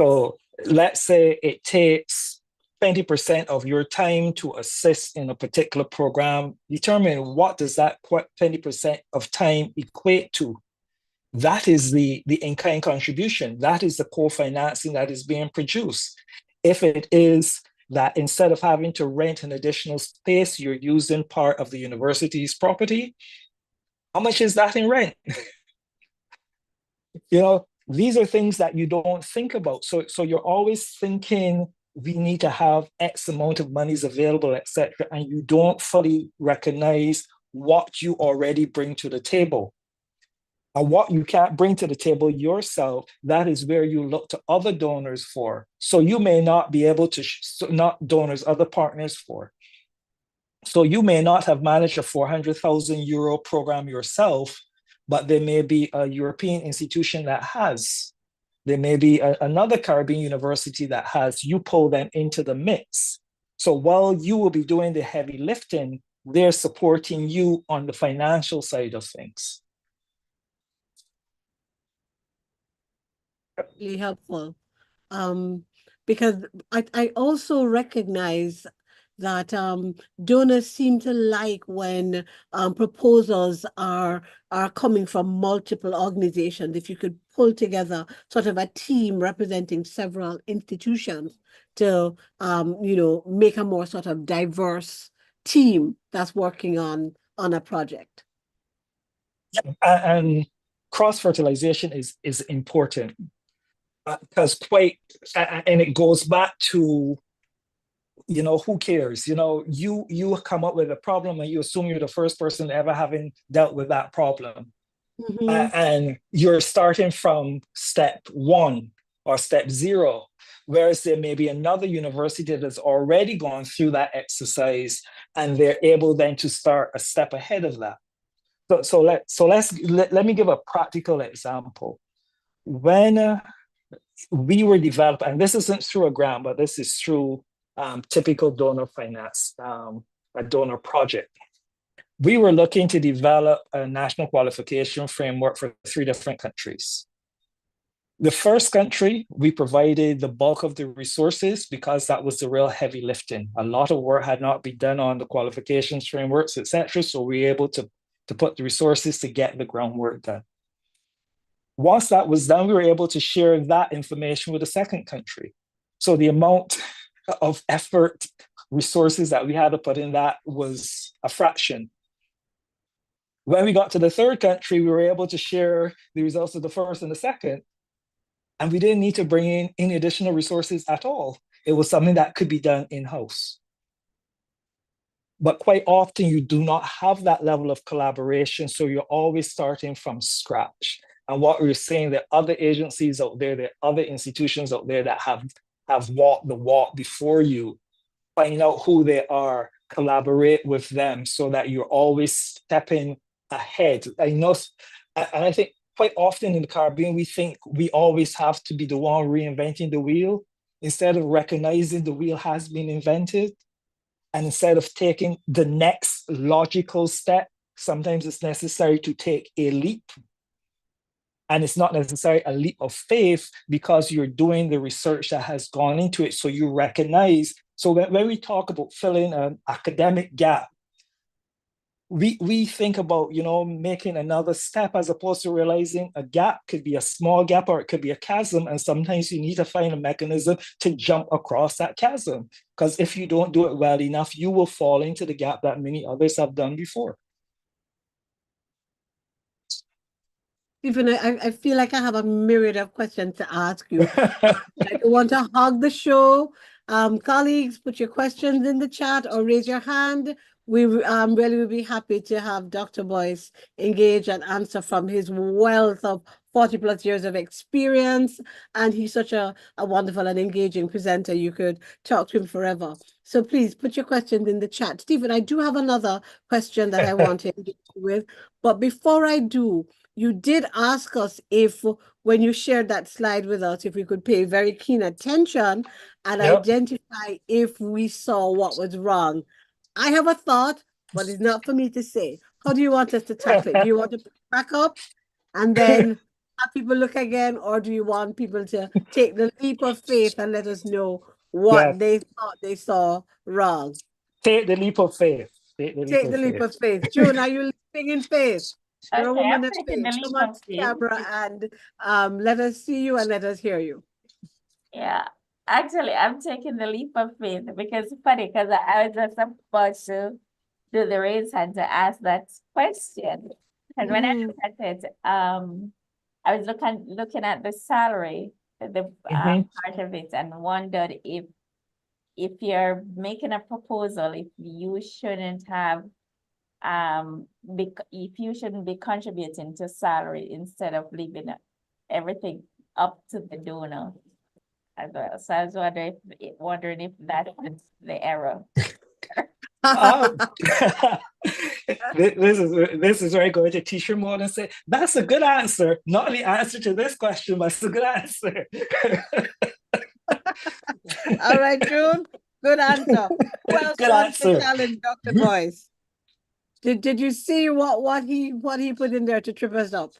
So let's say it takes 20% of your time to assist in a particular program. Determine what does that 20% of time equate to. That is the in-kind contribution. That is the co-financing that is being produced. If it is that instead of having to rent an additional space, you're using part of the university's property. How much is that in rent? You know, these are things that you don't think about. So you're always thinking we need to have X amount of monies available, etc., and you don't fully recognize what you already bring to the table. And what you can't bring to the table yourself, that is where you look to other donors for. So you may not be able to, not donors, other partners for. So you may not have managed a 400,000 euro program yourself, but there may be a European institution that has. There may be another Caribbean university that has. You pull them into the mix. So while you will be doing the heavy lifting, they're supporting you on the financial side of things.
Really helpful. Because I also recognize that donors seem to like when proposals are coming from multiple organizations. If you could pull together sort of a team representing several institutions to you know, make a more sort of diverse team that's working on a project.
And cross-fertilization is important because and it goes back to, you know, who cares? You know, you come up with a problem and you assume you're the first person ever having dealt with that problem. And you're starting from step 1 or step 0, whereas there may be another university that's already gone through that exercise and they're able then to start a step ahead of that. So let me give a practical example. When we were developing, and this isn't through a grant, but this is through typical donor finance, a donor project. We were looking to develop a national qualification framework for 3 different countries. The first country, we provided the bulk of the resources because that was the real heavy lifting. A lot of work had not been done on the qualifications frameworks, etc. So we were able to put the resources to get the groundwork done. Once that was done, we were able to share that information with the second country. So the amount of effort, resources that we had to put in that was a fraction. When we got to the third country, we were able to share the results of the first and the second, and we didn't need to bring in any additional resources at all. It was something that could be done in-house. But quite often you do not have that level of collaboration, so you're always starting from scratch. And what we're saying, there are other agencies out there, there are other institutions out there that have walked the walk before you. Find out who they are, collaborate with them so that you're always stepping ahead. I know, and I think quite often in the Caribbean, we think we always have to be the one reinventing the wheel instead of recognizing the wheel has been invented. And instead of taking the next logical step, sometimes it's necessary to take a leap. And it's not necessarily a leap of faith because you're doing the research that has gone into it. So you recognize, so when we talk about filling an academic gap, we think about, you know, making another step as opposed to realizing a gap could be a small gap or it could be a chasm. And sometimes you need to find a mechanism to jump across that chasm. Because if you don't do it well enough, you will fall into the gap that many others have done before.
Stephen, I feel like I have a myriad of questions to ask you. I don't want to hog the show. Colleagues, put your questions in the chat or raise your hand. We really would be happy to have Dr. Boyce engage and answer from his wealth of 40+ years of experience. And he's such a wonderful and engaging presenter. You could talk to him forever. So please put your questions in the chat. Stephen, I do have another question that I want to engage you with. But before I do, you did ask us if, when you shared that slide with us, if we could pay very keen attention and identify if we saw what was wrong. I have a thought, but it's not for me to say. How do you want us to tackle it? Do you want to back up and then have people look again, or do you want people to take the leap of faith and let us know what they thought they saw wrong?
Take the leap of faith.
Take the leap of faith. June, are you leaping in faith? You're a
Okay,
woman
I'm
of
taking the
faith.
leap
Come on
of
to
faith.
camera and let us see you and let us hear you.
Yeah. Actually, I'm taking the leap of faith because it's funny because I was just about to do the raise hand to ask that question. And when I
Mhm.
looked at it, I was looking at the salary, the
Mhm.
part of it, and wondered if you're making a proposal, if you shouldn't have if you shouldn't be contributing to salary instead of leaving everything up to the donor as well. So I was wondering if that was the error.
Um, this is where I go to teacher mode and say, that's a good answer. Not the answer to this question, but it's a good answer.
All right, June. Good answer. Who else
Good
wants to
answer.
challenge Dr. Boyce? Did you see what he put in there to trip us up?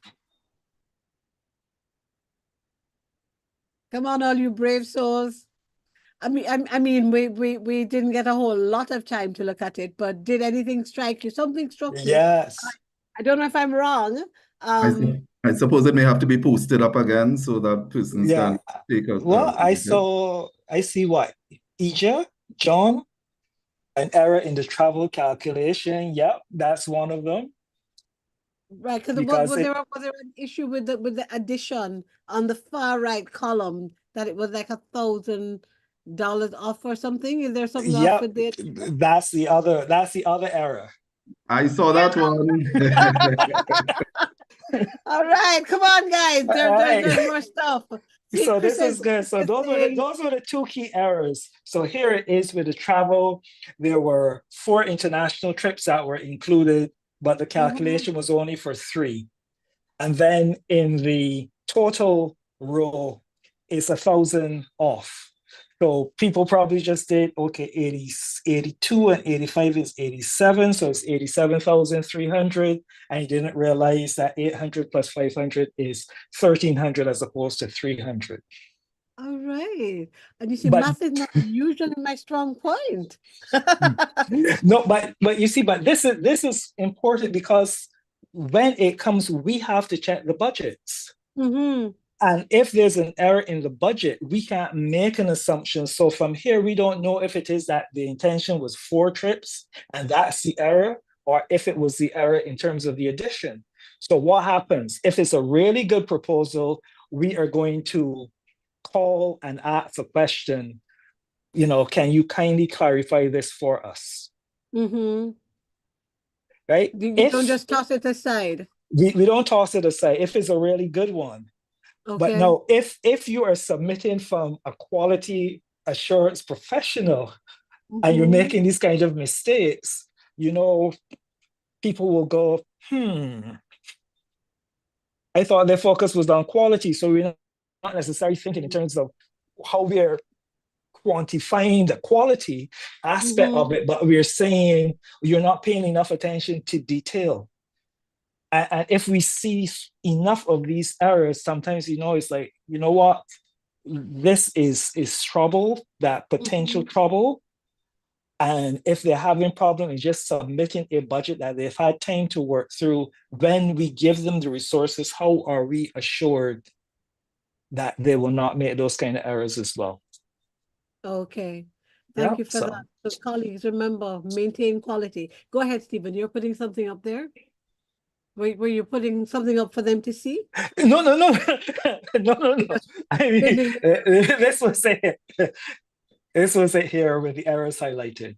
Come on, all you brave souls. I mean, we didn't get a whole lot of time to look at it, but did anything strike you? Something struck me.
Yes.
I don't know if I'm wrong.
I suppose it may have to be posted up again so that persons
Yeah.
can take a
Well,
look at it.
I see what? Ija, John, an error in the travel calculation. Yep, that's one of them.
Right, because
Because
was there an issue with the addition on the far right column that it was like $1,000 off or something? Is there something off
Yep,
with the
that's the other error.
I saw that one.
All right, come on, guys.
All right.
There's more stuff. See,
So
Chris
this is good. So those were the two key errors. So here it is with the travel. There were 4 international trips that were included, but the calculation was only for 3. And then in the total row, it's 1,000 off. So people probably just did, okay, 82 and 85 is 87. So it's 87,300. And you didn't realize that 800 plus 500 is 1,300 as opposed to 300.
All right. And you see,
But-
math is not usually my strong point.
No, but you see, but this is important because when it comes, we have to check the budgets.
Mhm.
And if there's an error in the budget, we can't make an assumption. So from here, we don't know if it is that the intention was 4 trips and that's the error, or if it was the error in terms of the addition. So what happens? If it's a really good proposal, we are going to call and ask a question, can you kindly clarify this for us?
Mhm.
Right?
You don't just toss it aside.
We don't toss it aside if it's a really good one. But
Okay.
no, if you are submitting from a quality assurance professional and you're
Mhm.
making these kinds of mistakes, people will go, I thought their focus was on quality. So we're not necessarily thinking in terms of how we're quantifying the quality aspect of it, but we're saying you're not paying enough attention to detail. And if we see enough of these errors, sometimes, it's like, you know what? This is trouble, that potential trouble. And if they're having problem in just submitting a budget that they've had time to work through, when we give them the resources, how are we assured that they will not make those kind of errors as well?
Okay. Thank you for that. So colleagues, remember, maintain quality. Go ahead, Stephen. You're putting something up there? Were you putting something up for them to see?
No. No. I mean, this was it here with the errors highlighted.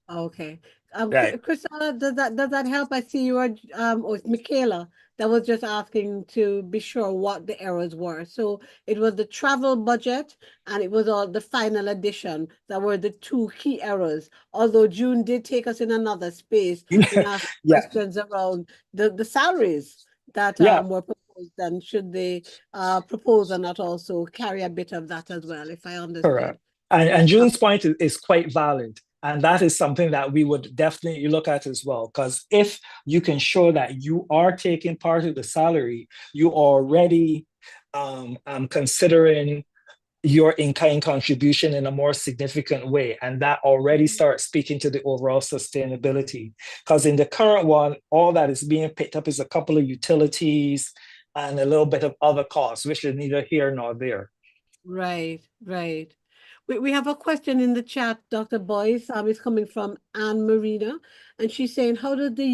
Okay.
Right.
Christina, does that help? I see you are or it's Michaela that was just asking to be sure what the errors were. So it was the travel budget and it was all the final addition that were the 2 key errors. Although June did take us in another space and ask questions around the salaries that were proposed, and should the proposal not also carry a bit of that as well, if I understood.
Correct. And June's point is quite valid. And that is something that we would definitely look at as well. Because if you can show that you are taking part of the salary, you already considering your in-kind contribution in a more significant way. And that already starts speaking to the overall sustainability. Because in the current one, all that is being picked up is a couple of utilities and a little bit of other costs, which is neither here nor there.
Right. We have a question in the chat, Dr. Boyce. It's coming from Anne Marina, and she's saying, how does the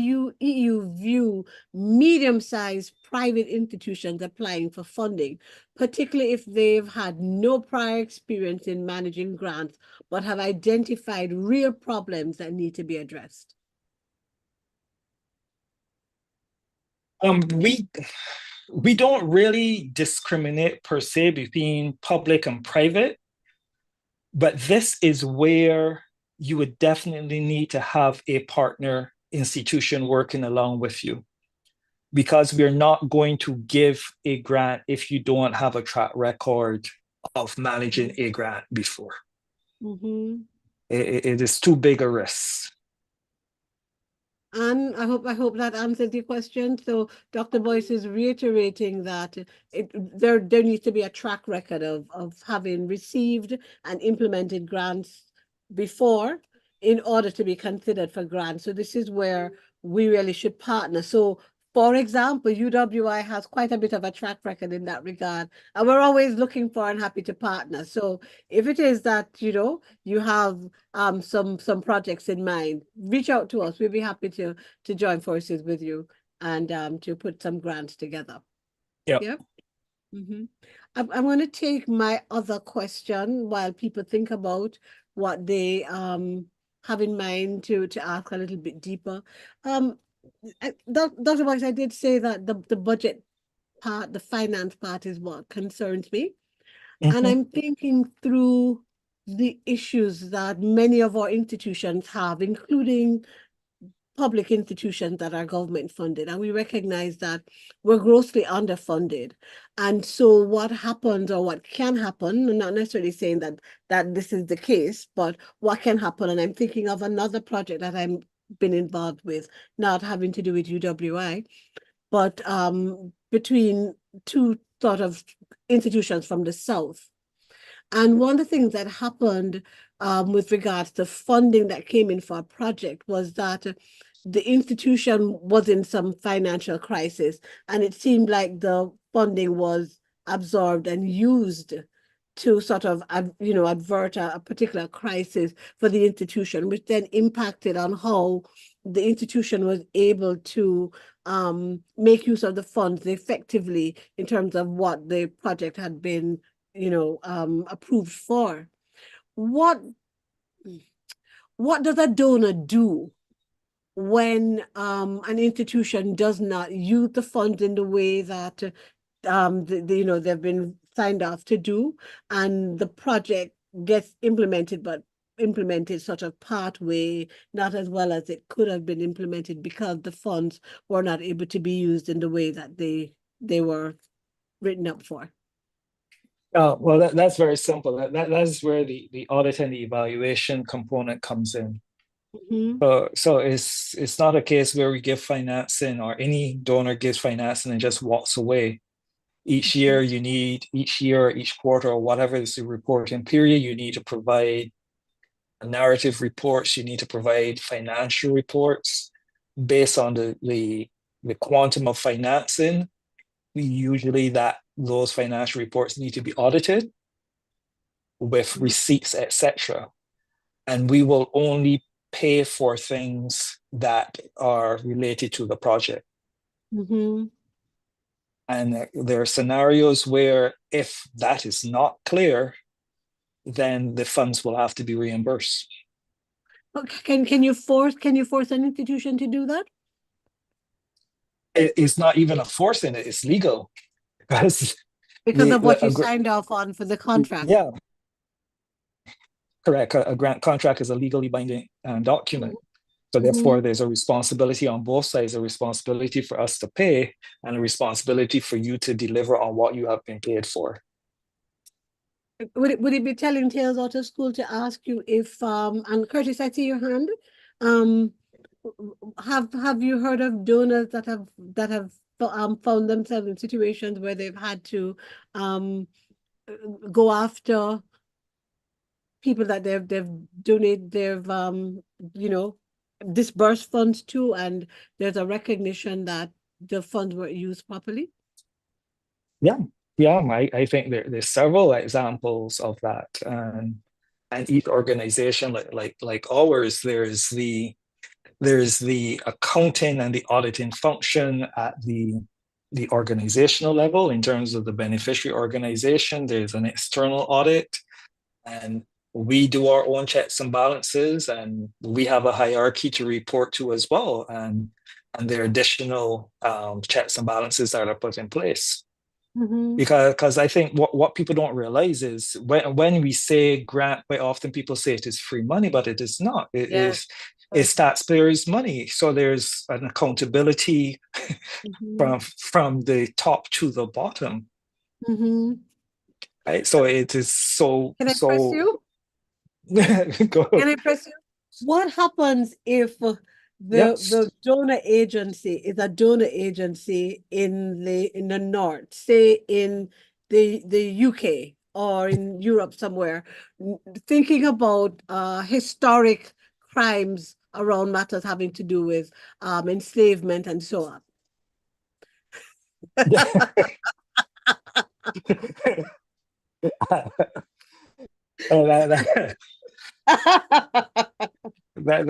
EU view medium-sized private institutions applying for funding, particularly if they've had no prior experience in managing grants, but have identified real problems that need to be addressed?
We don't really discriminate per se between public and private, but this is where you would definitely need to have a partner institution working along with you, because we're not going to give a grant if you don't have a track record of managing a grant before.
Mm-hmm.
It is too big a risk.
And I hope that answers your question. So Dr. Boyce is reiterating that there needs to be a track record of having received and implemented grants before in order to be considered for grants. So this is where we really should partner. So for example, UWI has quite a bit of a track record in that regard, and we're always looking for and happy to partner. So if it is that, you have some projects in mind, reach out to us. We'll be happy to join forces with you and to put some grants together.
Yep.
Mm-hmm. I'm going to take my other question while people think about what they have in mind to ask a little bit deeper. Dr. Boyce, I did say that the budget part, the finance part is what concerns me. And I'm thinking through the issues that many of our institutions have, including public institutions that are government funded. And we recognize that we're grossly underfunded. And so what happens, or what can happen, I'm not necessarily saying that this is the case, but what can happen, and I'm thinking of another project that I've been involved with, not having to do with UWI, but between two sort of institutions from the South. And one of the things that happened with regards to funding that came in for a project was that the institution was in some financial crisis, and it seemed like the funding was absorbed and used to sort of, avert a particular crisis for the institution, which then impacted on how the institution was able to make use of the funds effectively in terms of what the project had been, approved for. What does a donor do when an institution does not use the funds in the way that they've been signed off to do, and the project gets implemented, but implemented sort of part way, not as well as it could have been implemented because the funds were not able to be used in the way that they were written up for?
Well, that's very simple. That's where the audit and the evaluation component comes in.
Mm-hmm.
So it's not a case where we give financing or any donor gives financing and just walks away. Each year, each quarter, or whatever is the reporting period, you need to provide narrative reports, you need to provide financial reports based on the quantum of financing. Usually those financial reports need to be audited with receipts, etc. And we will only pay for things that are related to the project.
Mm-hmm.
And there are scenarios where if that is not clear, then the funds will have to be reimbursed.
Okay. Can you force an institution to do that?
It's not even a force in it, it's legal. Because
of what you signed off on for the contract.
Yeah. Correct. A grant contract is a legally binding document. So therefore, there's a responsibility on both sides, a responsibility for us to pay and a responsibility for you to deliver on what you have been paid for.
Would it be telling tales out of school to ask you if, and Curtis, I see your hand. Have you heard of donors that have found themselves in situations where they've had to go after people that they've donated, disbursed funds to, and there's a recognition that the funds were used properly?
Yeah, I think there's several examples of that. And And each organization like ours, there's the accounting and the auditing function at the organizational level in terms of the beneficiary organization. There's an external audit, and we do our own checks and balances, and we have a hierarchy to report to as well. And there are additional checks and balances that are put in place.
Mhm.
Because I think what people don't realize is when we say grant, quite often people say it is free money, but it is not. It
Yeah.
is it's taxpayers' money. So there's an accountability
Mhm.
from the top to the bottom,
Mhm.
right? So it is so
Can I press you?
Go.
Can I press you? What happens if
Yes.
the donor agency is a donor agency in the north, say in the UK or in Europe somewhere, thinking about historic crimes around matters having to do with enslavement and so on?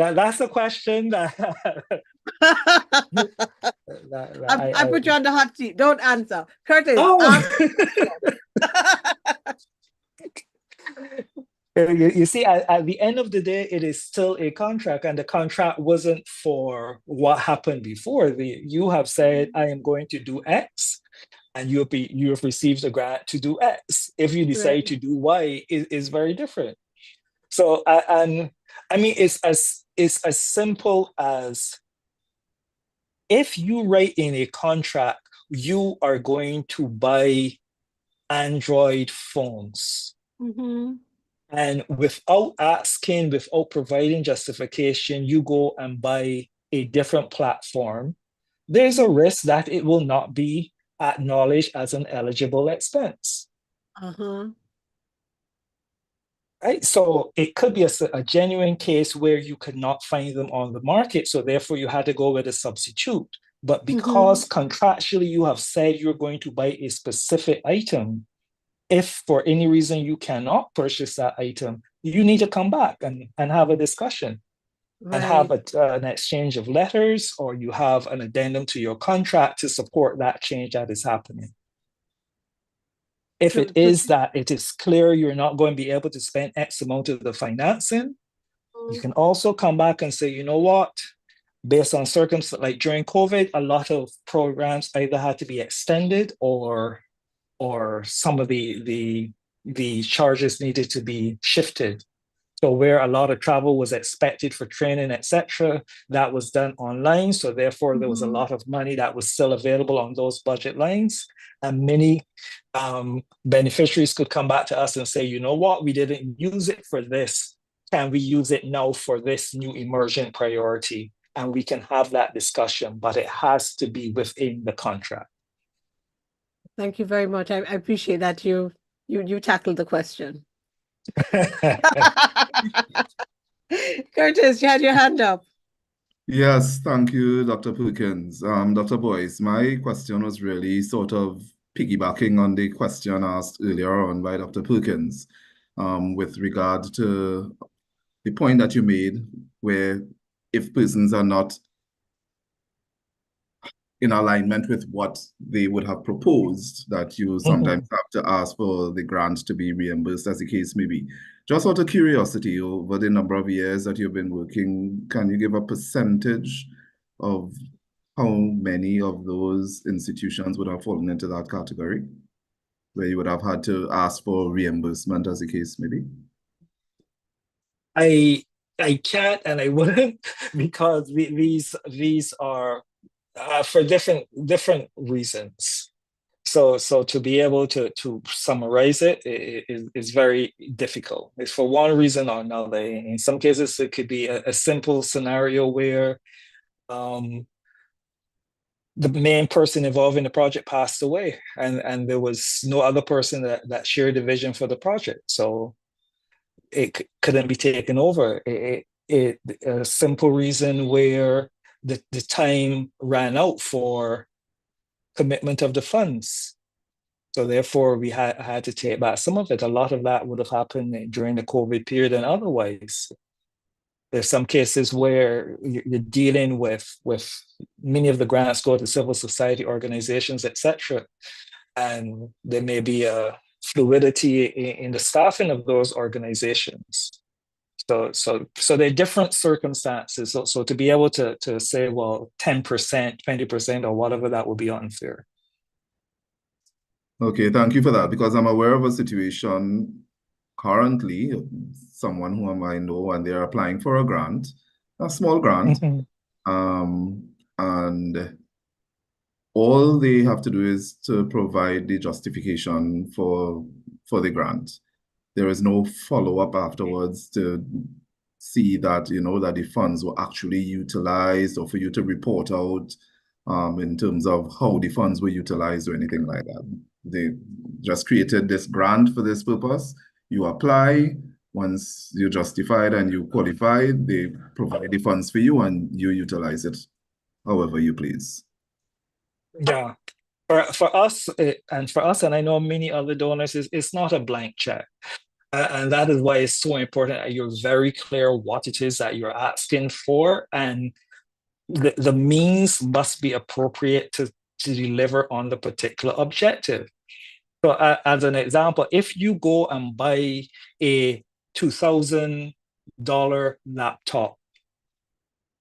That's a question that
I put you on the hot seat. Don't answer. Curtis,
Oh. You see, at the end of the day, it is still a contract, and the contract wasn't for what happened before. You have said, I am going to do X, and you have received a grant to do X. If you decide
Right.
to do Y, it is very different. So, and I mean, it's as simple as if you write in a contract, you are going to buy Android phones.
Mhm.
And without asking, without providing justification, you go and buy a different platform, there's a risk that it will not be acknowledged as an eligible expense.
Uh-huh.
Right? So it could be a genuine case where you could not find them on the market. So therefore you had to go with a substitute. But because contractually you have said you're going to buy a specific item, if for any reason you cannot purchase that item, you need to come back and have a discussion and have an exchange of letters, or you have an addendum to your contract to support that change that is happening. If it is that it is clear you're not going to be able to spend X amount of the financing, you can also come back and say, you know what, based on circumstances, like during COVID, a lot of programs either had to be extended or some of the charges needed to be shifted. So where a lot of travel was expected for training, etc., that was done online. So therefore, there was a lot of money that was still available on those budget lines. And many beneficiaries could come back to us and say, you know what, we didn't use it for this. Can we use it now for this new emergent priority? And we can have that discussion, but it has to be within the contract.
Thank you very much. I appreciate that you tackled the question. Curtis, you had your hand up.
Yes, thank you, Dr. Perkins. Dr. Boyce, my question was really sort of piggybacking on the question asked earlier on by Dr. Perkins, with regard to the point that you made, where if persons are not in alignment with what they would have proposed, that you sometimes have to ask for the grant to be reimbursed, as the case may be. Just out of curiosity, over the number of years that you've been working, can you give a percentage of how many of those institutions would have fallen into that category, where you would have had to ask for reimbursement, as the case may be?
I can't and I wouldn't, because these are for different reasons. So to be able to summarize it is very difficult. It's for one reason or another. In some cases, it could be a simple scenario where the main person involved in the project passed away, and there was no other person that shared the vision for the project. So it couldn't be taken over. A simple reason where the time ran out for commitment of the funds. So therefore, we had to take back some of it. A lot of that would have happened during the COVID period and otherwise. There's some cases where you're dealing with many of the grants go to civil society organizations, etc. And there may be a fluidity in the staffing of those organizations. So there are different circumstances. So to be able to say, well, 10%, 20%, or whatever, that would be unfair.
Okay, thank you for that, because I'm aware of a situation currently, someone whom I know, and they're applying for a grant, a small grant, and all they have to do is to provide the justification for the grant. There is no follow-up afterwards to see that, that the funds were actually utilized, or for you to report out in terms of how the funds were utilized or anything like that. They just created this grant for this purpose. You apply. Once you're justified and you qualify, they provide the funds for you and you utilize it however you please.
Yeah. For us, and I know many other donors, it's not a blank check. And that is why it's so important that you're very clear what it is that you're asking for, and the means must be appropriate to deliver on the particular objective. So as an example, if you go and buy a $2,000 laptop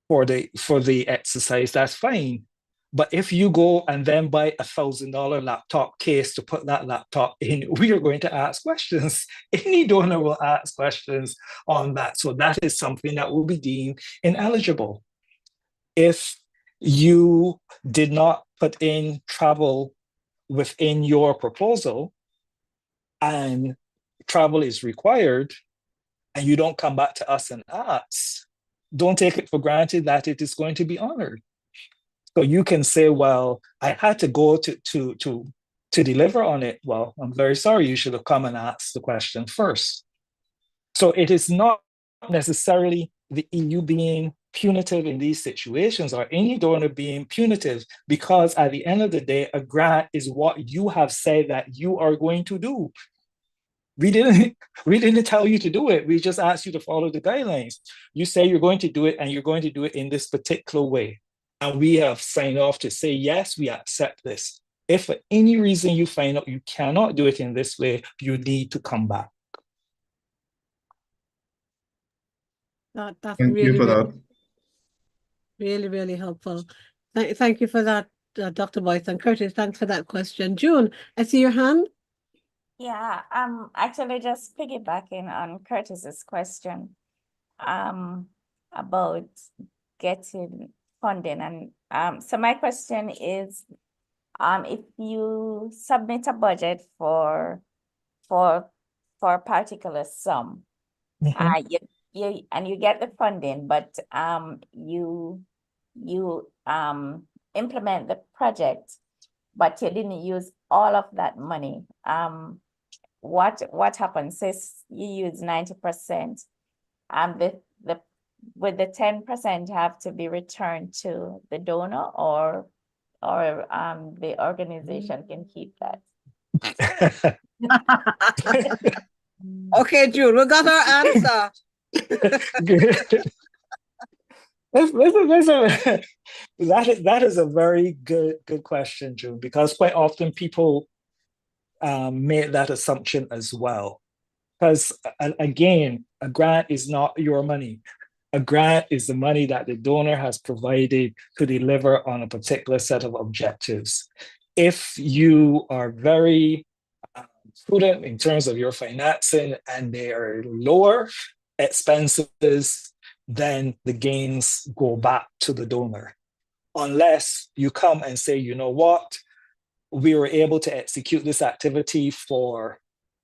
for the exercise, that's fine. But if you go and then buy a $1,000 laptop case to put that laptop in, we are going to ask questions. Any donor will ask questions on that. So that is something that will be deemed ineligible. If you did not put in travel within your proposal and travel is required, and you don't come back to us and ask, don't take it for granted that it is going to be honored. So you can say, well, I had to go to deliver on it. Well, I'm very sorry, you should have come and asked the question first. So it is not necessarily the EU being punitive in these situations, or any donor being punitive, because at the end of the day, a grant is what you have said that you are going to do. We didn't tell you to do it. We just asked you to follow the guidelines. You say you're going to do it, and you're going to do it in this particular way. And we have signed off to say, yes, we accept this. If for any reason you find out you cannot do it in this way, you need to come back.
That's
Thank you for that.
really, really helpful. Thank you for that, Dr. Boyce. And Curtis, thanks for that question. June, I see your hand.
Yeah, actually just piggybacking on Curtis's question about getting funding. And so my question is, if you submit a budget for a particular sum, you get the funding, but you implement the project, but you didn't use all of that money. What happens? Says you use 90%. Would the 10% have to be returned to the donor, or the organization can keep that?
Okay, June, we got our answer.
That is a very good question, June, because quite often people make that assumption as well. Because again, a grant is not your money. A grant is the money that the donor has provided to deliver on a particular set of objectives. If you are very prudent in terms of your financing and they are lower expenses, then the gains go back to the donor. Unless you come and say, you know what, we were able to execute this activity for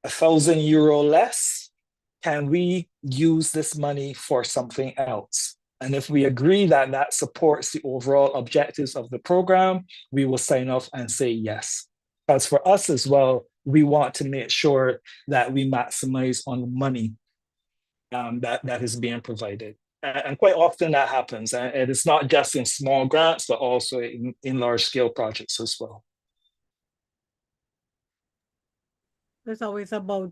€1,000 less. Can we use this money for something else? And if we agree that that supports the overall objectives of the program, we will sign off and say yes. Because for us as well, we want to make sure that we maximize on the money that is being provided. And quite often that happens. And it's not just in small grants, but also in large scale projects as well.
It's always about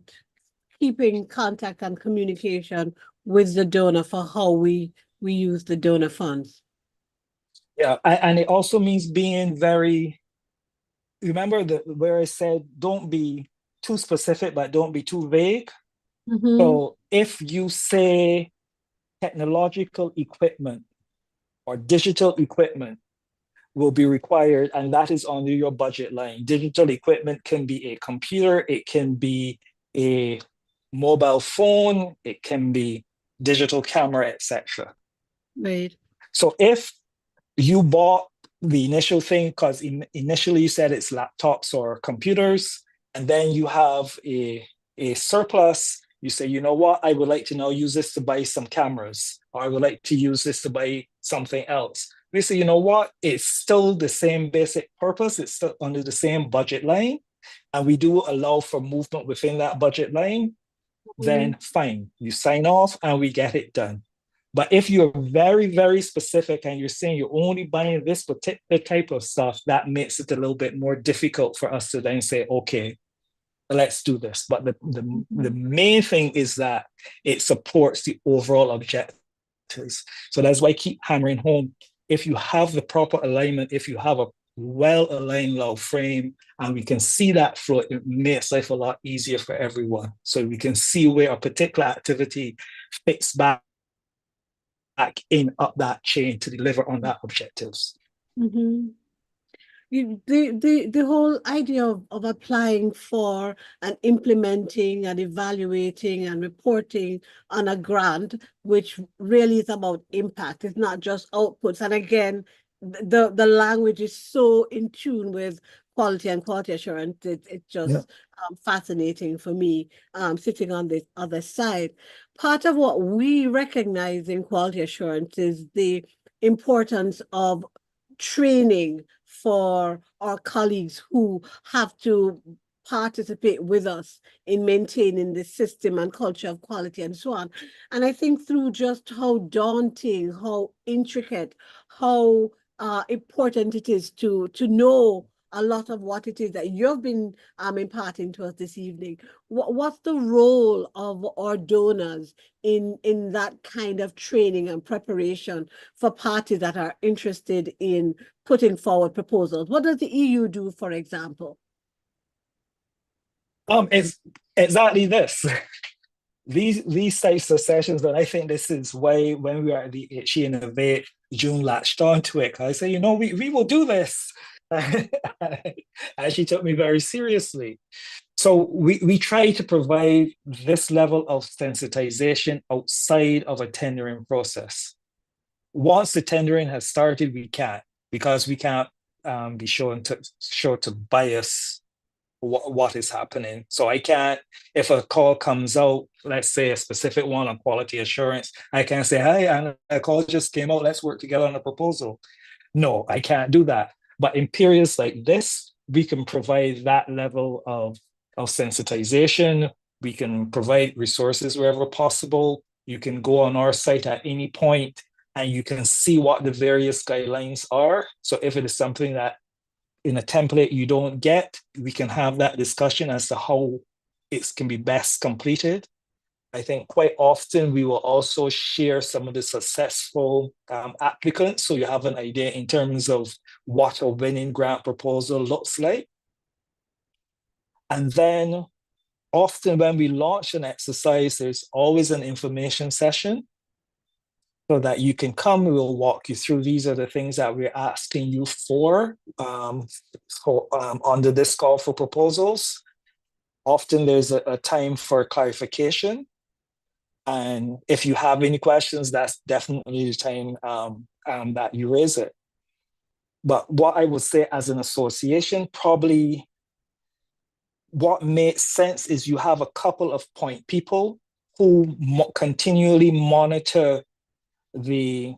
keeping contact and communication with the donor for how we use the donor funds.
Yeah, and it also means being very, remember where I said don't be too specific, but don't be too vague.
Mhm.
So if you say technological equipment or digital equipment will be required, and that is under your budget line. Digital equipment can be a computer, it can be a mobile phone, it can be digital camera, etc.
Right.
So if you bought the initial thing, because initially you said it's laptops or computers, and then you have a surplus, you say, you know what, I would like to now use this to buy some cameras, or I would like to use this to buy something else. We say, you know what, it's still the same basic purpose, it's still under the same budget line, and we do allow for movement within that budget line, then fine, you sign off and we get it done. But if you're very, very specific and you're saying you're only buying this particular type of stuff, that makes it a little bit more difficult for us to then say, okay, let's do this. But the main thing is that it supports the overall objectives. So that's why I keep hammering home. If you have the proper alignment, if you have a well-aligned law frame, and we can see that flow, it makes life a lot easier for everyone. So we can see where a particular activity fits back in up that chain to deliver on that objectives.
Mm-hmm. The whole idea of applying for and implementing and evaluating and reporting on a grant, which really is about impact, it's not just outputs. And again, the language is so in tune with quality and quality assurance. It's just fascinating for me, sitting on the other side. Part of what we recognize in quality assurance is the importance of training for our colleagues who have to participate with us in maintaining the system and culture of quality and so on. And I think through just how daunting, how intricate, how important it is to know a lot of what it is that you've been imparting to us this evening. What's the role of our donors in that kind of training and preparation for parties that are interested in putting forward proposals? What does the EU do, for example?
It's exactly this. These types of sessions, and I think this is why when we were at the HE Innovate, June latched onto it. I say, you know, we will do this. And she took me very seriously. So we try to provide this level of sensitization outside of a tendering process. Once the tendering has started, we can't, because we can't be shown to bias what is happening. So I can't, if a call comes out, let's say a specific one on quality assurance, I can't say, hi, and a call just came out, let's work together on a proposal. No, I can't do that. But in periods like this, we can provide that level of sensitization. We can provide resources wherever possible. You can go on our site at any point and you can see what the various guidelines are. So if it is something that in a template you don't get, we can have that discussion as to how it can be best completed. I think quite often we will also share some of the successful applicants, so you have an idea in terms of what a winning grant proposal looks like. And then often when we launch an exercise, there's always an information session so that you can come, we'll walk you through. These are the things that we're asking you for under this call for proposals. Often there's a time for clarification. And if you have any questions, that's definitely the time that you raise it. But what I would say as an association, probably what makes sense is you have a couple of point people who continually monitor the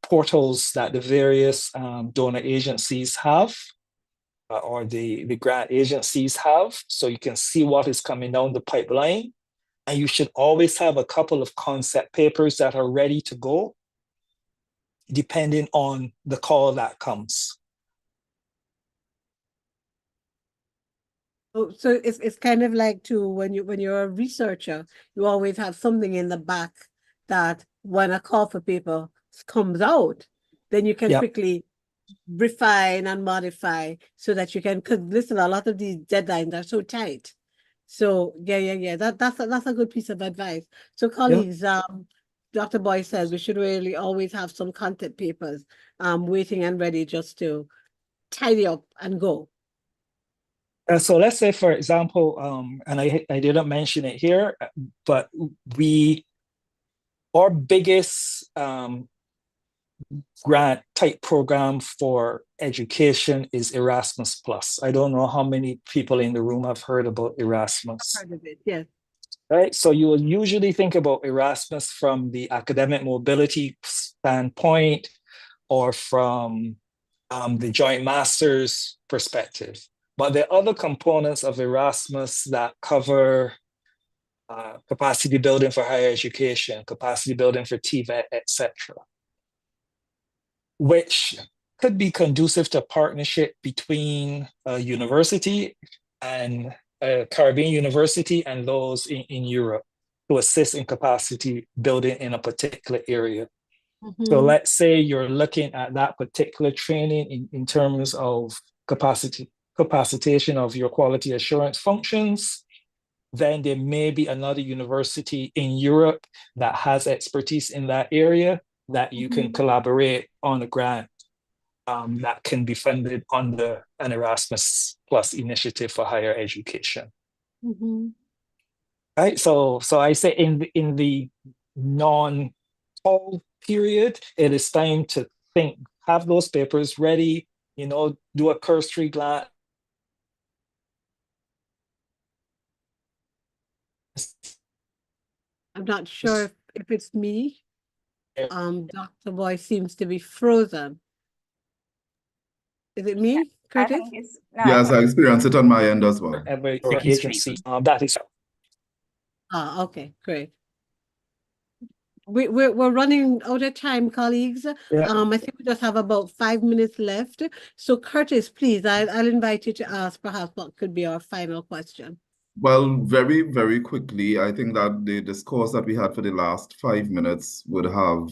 portals that the various donor agencies have or the grant agencies have, so you can see what is coming down the pipeline. And you should always have a couple of concept papers that are ready to go, depending on the call that comes.
Oh, so it's kind of like too when you're a researcher, you always have something in the back that when a call for paper comes out, then you can
Yep.
quickly refine and modify so that you can, because listen, a lot of these deadlines are so tight. So yeah. That's a good piece of advice. So colleagues, Dr. Boyce says we should really always have some content papers waiting and ready just to tidy up and go.
So let's say, for example, and I didn't mention it here, but our biggest grant type program for education is Erasmus Plus. I don't know how many people in the room have heard about Erasmus.
Part of it, yes.
Right, so you will usually think about Erasmus from the academic mobility standpoint or from the joint master's perspective. But there are other components of Erasmus that cover capacity building for higher education, capacity building for TVET, etc., which could be conducive to partnership between a university and a Caribbean university and those in Europe to assist in capacity building in a particular area. So let's say you're looking at that particular training in terms of capacitation of your quality assurance functions. Then there may be another university in Europe that has expertise in that area that you can collaborate on a grant that can be funded under an Erasmus Plus initiative for higher education. Right. So I say in the non-fall period, it is time to think, have those papers ready, do a cursory glance.
I'm not sure if it's me. Dr. Boy seems to be frozen. Is it me,
I
Curtis?
think it's, no, I
Yes,
think
I experienced it on my end as well.
Wherever
Yeah,
your
he's
agency,
freezing.
that is.
Okay, great. We're running out of time, colleagues.
Yeah.
I think we just have about 5 minutes left. So Curtis, please, I'll invite you to ask perhaps what could be our final question.
Well, very, very quickly, I think that the discourse that we had for the last 5 minutes would have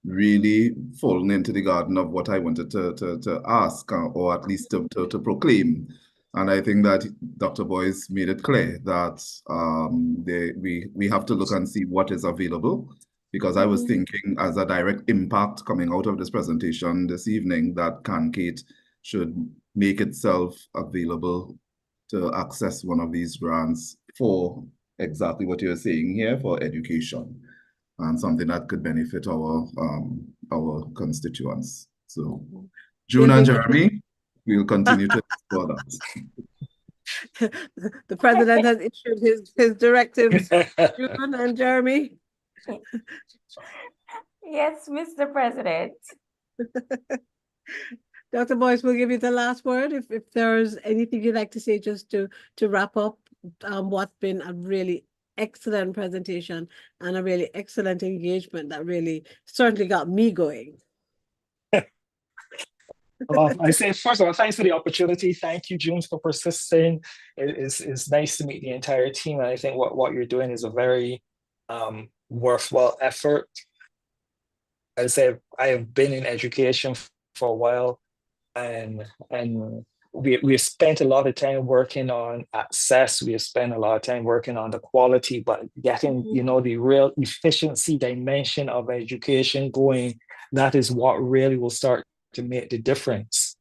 really fallen into the garden of what I wanted to ask, or at least to proclaim. And I think that Dr. Boyce made it clear that we have to look and see what is available, because I was thinking as a direct impact coming out of this presentation this evening that CANQATE should make itself available to access one of these grants for exactly what you're saying here, for education, and something that could benefit our constituents. So June and Jeremy, we'll continue to explore that.
The president has issued his directives, June and Jeremy.
yes, Mr. President.
Dr. Boyce, we'll give you the last word. If there's anything you'd like to say just to wrap up what's been a really excellent presentation and a really excellent engagement that really certainly got me going.
I say, first of all, thanks for the opportunity. Thank you, June, for persisting. It's nice to meet the entire team. And I think what you're doing is a very worthwhile effort. I say I have been in education for a while, and we've spent a lot of time working on access. We have spent a lot of time working on the quality, but getting, the real efficiency dimension of education going, that is what really will start to make the difference.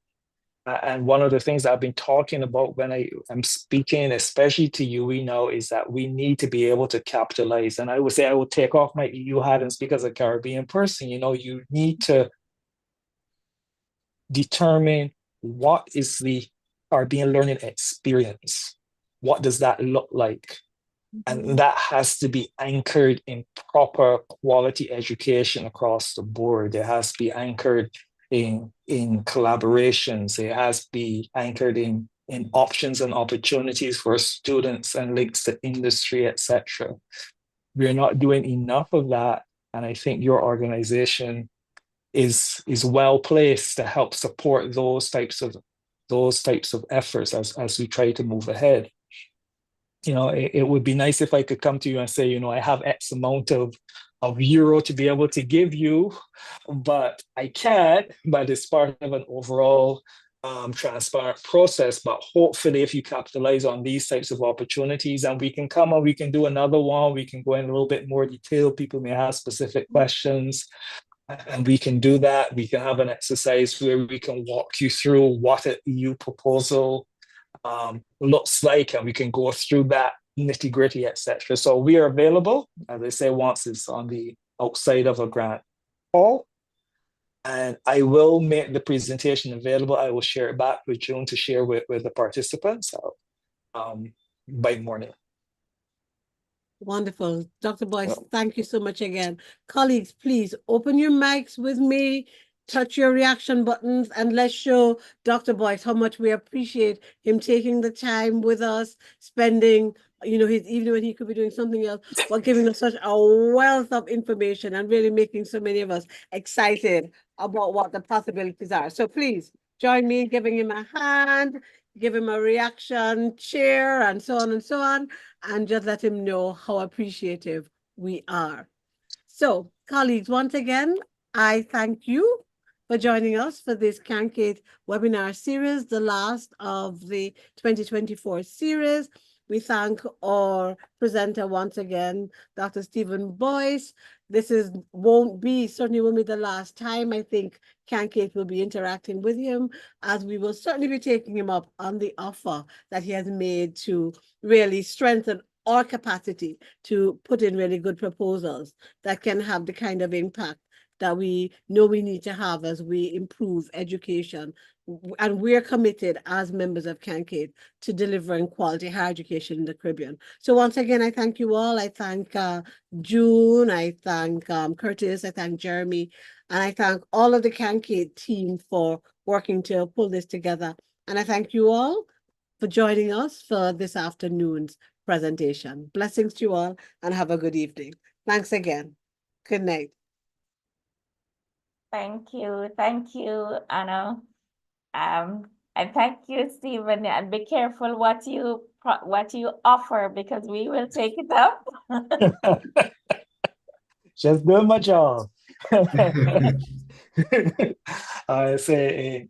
And one of the things that I've been talking about when I'm speaking, especially to UE now, is that we need to be able to capitalize. And I would say I will take off my EU hat and speak as a Caribbean person. You need to determine what is the Caribbean learning experience. What does that look like? And that has to be anchored in proper quality education across the board. It has to be anchored in collaborations. It has to be anchored in options and opportunities for students and links to industry, etc. We're not doing enough of that. And I think your organization is well placed to help support those types of those types of efforts as we try to move ahead. It would be nice if I could come to you and say, I have X amount of euro to be able to give you, but I can't, but it's part of an overall transparent process. But hopefully if you capitalize on these types of opportunities, and we can come and we can do another one, we can go in a little bit more detail. People may have specific questions, and we can do that. We can have an exercise where we can walk you through what an EU proposal looks like, and we can go through that nitty gritty, etc. So we are available, as I say, once it's on the outside of a grant call, and I will make the presentation available. I will share it back with June to share with the participants by morning.
Wonderful. Dr. Boyce, thank you so much again. Colleagues, please open your mics with me, touch your reaction buttons, and let's show Dr. Boyce how much we appreciate him taking the time with us, spending, his evening when he could be doing something else, but giving us such a wealth of information and really making so many of us excited about what the possibilities are. So please join me in giving him a hand, give him a reaction, cheer, and so on, and just let him know how appreciative we are. So, colleagues, once again, I thank you for joining us for this CANQATE webinar series, the last of the 2024 series. We thank our presenter once again, Dr. Stephen Boyce. This certainly won't be the last time. I think CANQATE will be interacting with him, as we will certainly be taking him up on the offer that he has made to really strengthen our capacity to put in really good proposals that can have the kind of impact that we know we need to have as we improve education. And we're committed as members of CANQATE to delivering quality higher education in the Caribbean. So once again, I thank you all. I thank June, I thank Curtis, I thank Jeremy, and I thank all of the CANQATE team for working to pull this together. And I thank you all for joining us for this afternoon's presentation. Blessings to you all and have a good evening. Thanks again. Good night.
Thank you, Anna. And thank you, Stephen. And be careful what you offer, because we will take it up.
Just doing my job. I say